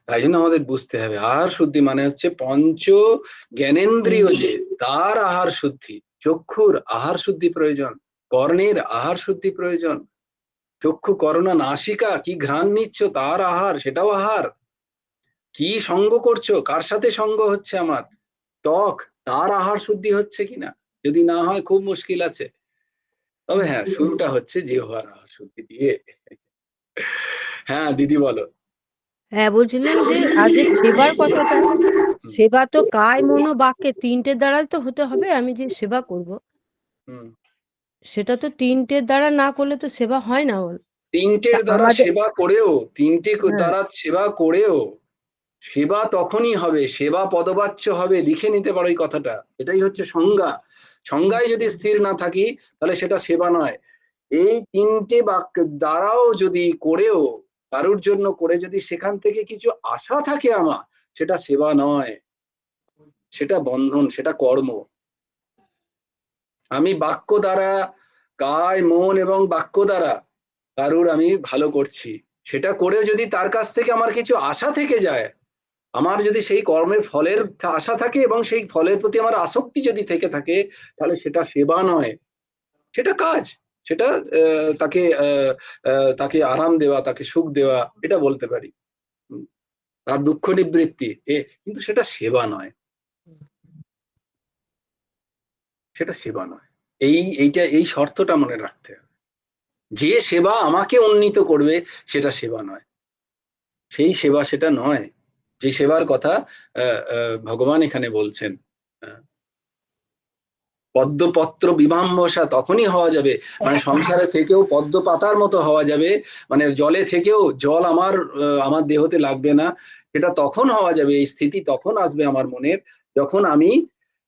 তাই জন্য আমাদের বুঝতে হবে, আহার শুদ্ধি মানে হচ্ছে পঞ্চ জ্ঞানেন্দ্রিয় যে, তার আহার শুদ্ধি। চক্ষুর আহার শুদ্ধি প্রয়োজন, কর্ণের আহার শুদ্ধি প্রয়োজন, চক্ষু করোনা নাসিকা কি ঘ্রাণ নিচ্ছ তার আহার, সেটাও আহার। কি সঙ্গ করছো, কার সাথে সঙ্গ হচ্ছে আমার, ত্বক, তার আহার শুদ্ধি হচ্ছে কিনা, যদি না হয় খুব মুশকিল আছে। তবে হ্যাঁ, শুরুটা হচ্ছে জিহ্বার আহার শুদ্ধি দিয়ে। হ্যাঁ দিদি বলো। হ্যাঁ, বলছিলাম যে আর যে সেবার কথাটা, সেবা তো কায় মনো বাক্যে তিনটের দ্বারাই তো হতে হবে। আমি যে সেবা করব, হুম। সেটা তো তিনটের দ্বারা না করলে তো সেবা হয় না। বল, তা তিনটের দ্বারা আমাদের, সেবা করেও, হ্যাঁ, দ্বারা সেবা করেও সেবা তখনই হবে, সেবা পদবাচ্য হবে, লিখে নিতে পারো এই কথাটা। এটাই হচ্ছে সংজ্ঞা। সংজ্ঞায় যদি স্থির না থাকি তাহলে সেটা সেবা নয়। এই তিনটে বাক্য দ্বারাও যদি করেও, কারুর জন্য করে যদি সেখান থেকে কিছু আশা থাকে আমার, সেটা সেবা নয়, সেটা বন্ধন, সেটা কর্ম। আমি বাক্য দ্বারা, কায় মন এবং বাক্য দ্বারা কারুর আমি ভালো করছি, সেটা করেও যদি তার কাছ থেকে আমার কিছু আশা থেকে যায়, আমার যদি সেই কর্মের ফলের আশা থাকে এবং সেই ফলের প্রতি আমার আসক্তি যদি থেকে থাকে, তাহলে সেটা সেবা নয়, সেটা কাজ। সেটা তাকে তাকে আরাম দেওয়া, তাকে সুখ দেওয়া, এটা বলতে পারি, তার দুঃখ নিবৃত্তি, কিন্তু সেটা সেবা নয়, সেটা সেবা নয়। এই শর্তটা মনে রাখতে হবে। যে সেবা আমাকে উন্নীত করবে সেটা সেবা নয়, সেই সেবা সেটা নয়। যে সেবার কথা ভগবান এখানে বলছেন, পদ্মপত্র বিভাম্বসা তখনই হওয়া যাবে, মানে সংসারে থেকেও পদ্ম পাতার মতো হওয়া যাবে, মানে জলে থেকেও জল আমার দেহতে লাগবে না, এটা তখন হওয়া যাবে, এই স্থিতি তখন আসবে আমার মনের, যখন আমি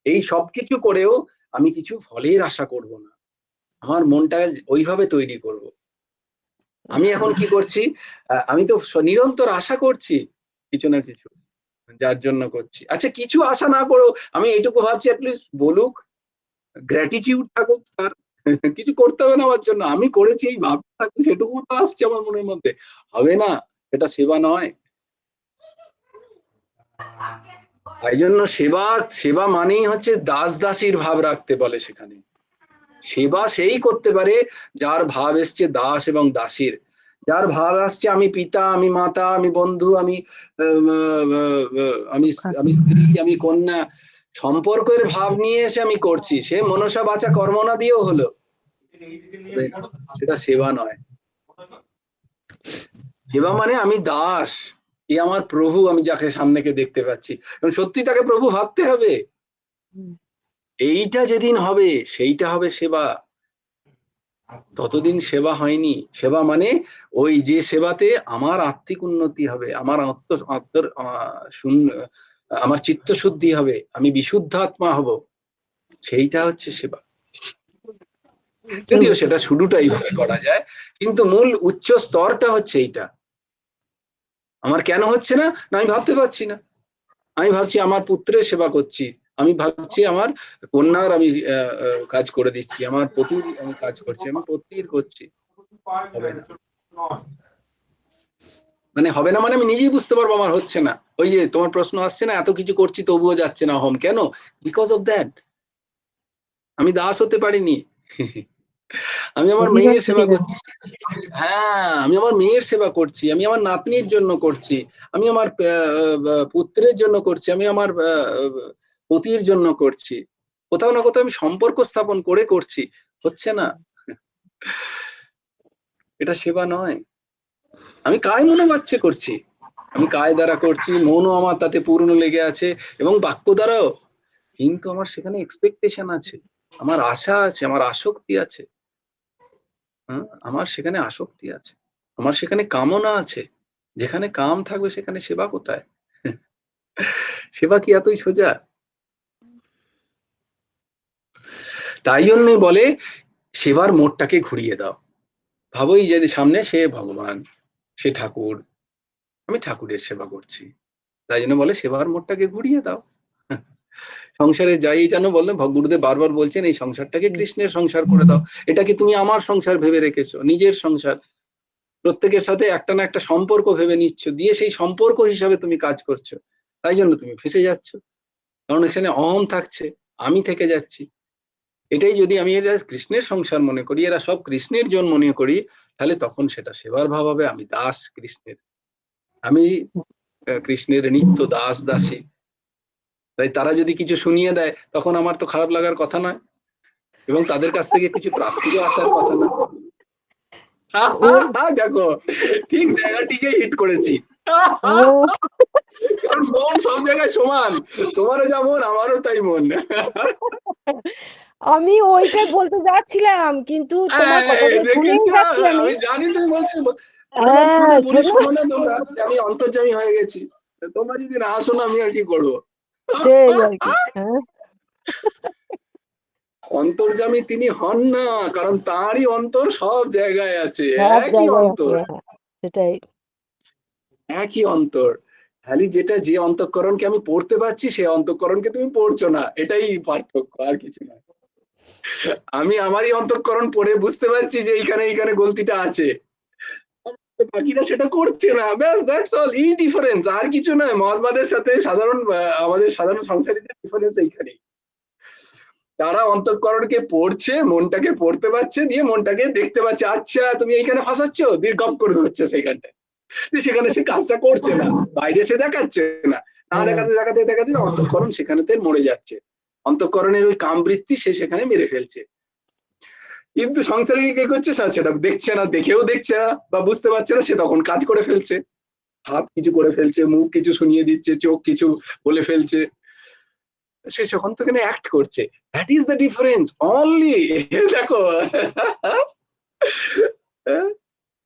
এই সবকিছু করেও আমি কিছু ফলের আশা করব না, আমার মনটা ওইভাবে তৈরি করব। আমি এখন কি করছি, আমি তো নিরন্তর আশা করছি কিছু না কিছু, যার জন্য করছি। আচ্ছা, কিছু আশা না করেও আমি এইটুকু ভাবছি, অ্যাটলিস্ট বলুক, গ্র্যাটিটিউড থাকুক তার, কিছু করতে হবে না আমার জন্য, আমি করেছি এই ভাবটা থাকুক, সেটুকু তো আসছে আমার মনের মধ্যে, হবে না, এটা সেবা নয়। তাই জন্য সেবা, সেবা মানেই হচ্ছে দাস দাসীর ভাব রাখতে বলে সেখানে। সেবা সেই করতে পারে যার ভাব এসছে দাস এবং দাসীর, যার ভাব আসছে আমি পিতা, আমি মাতা, আমি বন্ধু, আমি আমি আমি স্ত্রী, আমি কন্যা, সম্পর্কের ভাব নিয়ে এসে আমি করছি, সে মনসা বাচা কর্মনা দিয়েও হলো, সেটা সেবা নয়। সেবা মানে আমি দাস, এ আমার প্রভু, আমি যাকে সামনেকে দেখতে পাচ্ছি, এবং সত্যি তাকে প্রভু ভাবতে হবে, এইটা যেদিন হবে সেইটা হবে সেবা। ততদিন সেবা হয়নি। সেবা মানে ওই যে সেবাতে আমার আত্মিক উন্নতি হবে, আমার আমার চিত্ত শুদ্ধি হবে, আমি বিশুদ্ধ আত্মা হব, সেইটা হচ্ছে সেবা। যদিও সেটা শুরুটা এইভাবে করা যায়, কিন্তু মূল উচ্চ স্তরটা হচ্ছে এইটা। আমার কেন হচ্ছে না, আমি ভাবতে পারছি না, আমি ভাবছি আমার পুত্রের সেবা করছি, আমি ভাবছি আমার কন্যার আমি কাজ করে দিচ্ছি, আমার পতির আমি কাজ করছি, আমি পত্নীর করছি, হবে না। মানে হবে না, মানে আমি নিজেই বুঝতে পারবো আমার হচ্ছে না। ওই যে তোমার প্রশ্ন আসছে না, এত কিছু করছি তবুও যাচ্ছে না হোম কেন, বিকজ অফ দ্যাট, আমি দাস হতে পারিনি। আমি আমার অভিমান মেয়ের থেকে সেবা যাচ্ছে। করছি, হ্যাঁ আমি আমার মেয়ের সেবা করছি, আমি আমার নাতনির জন্য করছি, আমি আমার পুত্রের জন্য করছি, আমি আমার পতির জন্য করছি, কোথাও না কোথাও আমি সম্পর্ক স্থাপন করে করছি, হচ্ছে না, এটা সেবা নয়। আমি কায় মনোবাচ্যে করছি, আমি কায় দ্বারা করছি, মনও আমার তাতে পূর্ণ লেগে আছে, এবং বাক্য দ্বারাও, কিন্তু আমার সেখানে এক্সপেকটেশন আছে, আমার আশা আছে, আমার আসক্তি আছে, আমার সেখানে আসক্তি আছে, আমার সেখানে কামনা আছে। যেখানে কাম থাকবে সেখানে সেবা কোথায়? সেবা কি এতই সোজা? তাই জন্যই বলে সেবার মোড়টাকে ঘুরিয়ে দাও। ভাবোই যে সামনে সে ভগবান, সে ঠাকুর, আমি ঠাকুরের সেবা করছি, তাই জন্য বলে সেবার মোড়টাকে ঘুরিয়ে দাও। সংসারে যাই যেন বললে, গুরুদেব বারবার বলছেন এই সংসারটাকে কৃষ্ণের সংসার করে দাও, এটাকে তুমি আমার সংসার ভেবে রেখেছো, নিজের সংসার, প্রত্যেকের সাথে একটা না একটা সম্পর্ক ভেবে নিচ্ছ, দিয়ে সেই সম্পর্ক হিসাবে তুমি কাজ করছো, তাই জন্য তুমি ফেঁসে যাচ্ছ, কারণ এখানে অহং থাকছে, আমি থেকে যাচ্ছি। এটাই যদি আমি এটা কৃষ্ণের সংসার মনে করি, এরা সব কৃষ্ণের জন মনে করি, তাহলে তখন সেটা সেবার ভাব হবে। আমি দাস কৃষ্ণের, আমি কৃষ্ণের নিত্য দাস দাসী। তাই তারা যদি কিছু শুনিয়ে দেয় তখন আমার তো খারাপ লাগার কথা নয়, এবং তাদের কাছ থেকে কিছু প্রাপ্তিও আসার কথা না। ও দেখো, ঠিক জায়গাটিকে হিট করেছি। ও কারণ মন সব জায়গায় সমান, তোমারও যা মন আমারও তাই মন। আমি ওইটাই বলতে যাচ্ছিলাম, কিন্তু তোমার কথাগুলো শুনেই দেখেছো, যাচ্ছি আমি। আমি জানি তুমি বলছো, আমি মাঝে হ্যাঁ, মাঝে বলি শোনো, শোনো না তোমরা, আমি অন্তর্যামী হয়ে গেছি, তোমরা যদি না শোনো আমি আর কি করবো। সেই আর কি। হ্যাঁ, অন্তর্যামী তিনি হন না, কারণ তারই অন্তর সব জায়গায় আছে, সব একই জায়গায় আছে। অন্তর, হ্যাঁ, সেটাই। একই অন্তর। খালি যেটা যে অন্তঃকরণকে আমি পড়তে পারছি সে অন্তঃকরণকে তুমি পড়ছো না, এটাই পার্থক্য, আর কিছু না। আমি আমারই অন্তঃকরণ পড়ে বুঝতে পারছি যে এইখানে এইখানে গলতিটা আছে, বাকিরা সেটা করছে না, ব্যাস, দ্যাটস অল, এই ডিফারেন্স, আর কিছু নয়। মহাত্মাদের সাথে সাধারণ আমাদের সাধারণ সংসারীদের ডিফারেন্স এইখানেই। তারা অন্তঃকরণকে পড়ছে, মনটাকে পড়তে পারছে, দিয়ে মনটাকে দেখতে পাচ্ছে, আচ্ছা তুমি এইখানে ফাঁসাচ্ছ, দিয়ে গপ করে ধরছে সেইখানটায়, সেখানে সে কাজটা করছে না, বাইরে সে দেখাচ্ছে না, না হুম, দেখাতে দেখাতে দেখাতে অন্তঃকরণ সেখানেতে মরে যাচ্ছে, অন্তঃকরণের ওই কামবৃত্তি সে সেখানে মেরে ফেলছে। কিন্তু সংসারে কে করছে, সেটা দেখছে না, দেখেও দেখছে না বা বুঝতে পারছে না, সে তখন কাজ করে ফেলছে, হাত কিছু করে ফেলছে, মুখ কিছু শুনিয়ে দিচ্ছে, চোখ কিছু বলে ফেলছে, সে যখন তো এখানে অ্যাক্ট করছে, that is the difference only. দেখো,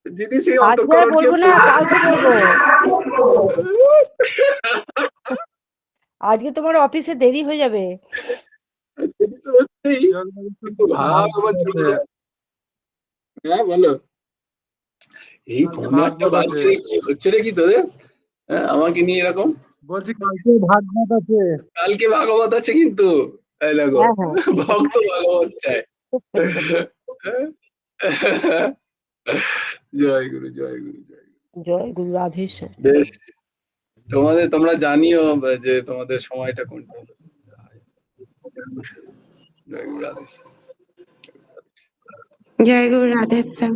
যিনি সেই আজকে আর অন্তঃকরণকে বলবো না, কালকে বলবো। আজকে তোমার অফিসে দেরি হয়ে যাবে। সেটি তো হচ্ছেই, কিন্তু ভাব আবার চলে যায়। হ্যাঁ বলো, এই ফোনে একটা ভাগবত আছে, বাজছে রে, কি হচ্ছে রে কি তোদের? হ্যাঁ, আমাকে নিয়ে এরকম। বলছি কালকে ভাগবত আছে। কালকে ভাগবত আছে কিন্তু, এই দেখো, হ্যাঁ, হ্যাঁ। ভক্ত ভাগবত চায়। জয় গুরু, জয় গুরু, জয় গুরু। জয় গুরু রাধেশ্যাম। বেশ, তোমরা জানিও যে তোমাদের সময়টা কোনটা হলো। জয় গুরু, রাধে। জয় গুরু রাধেশ্যাম।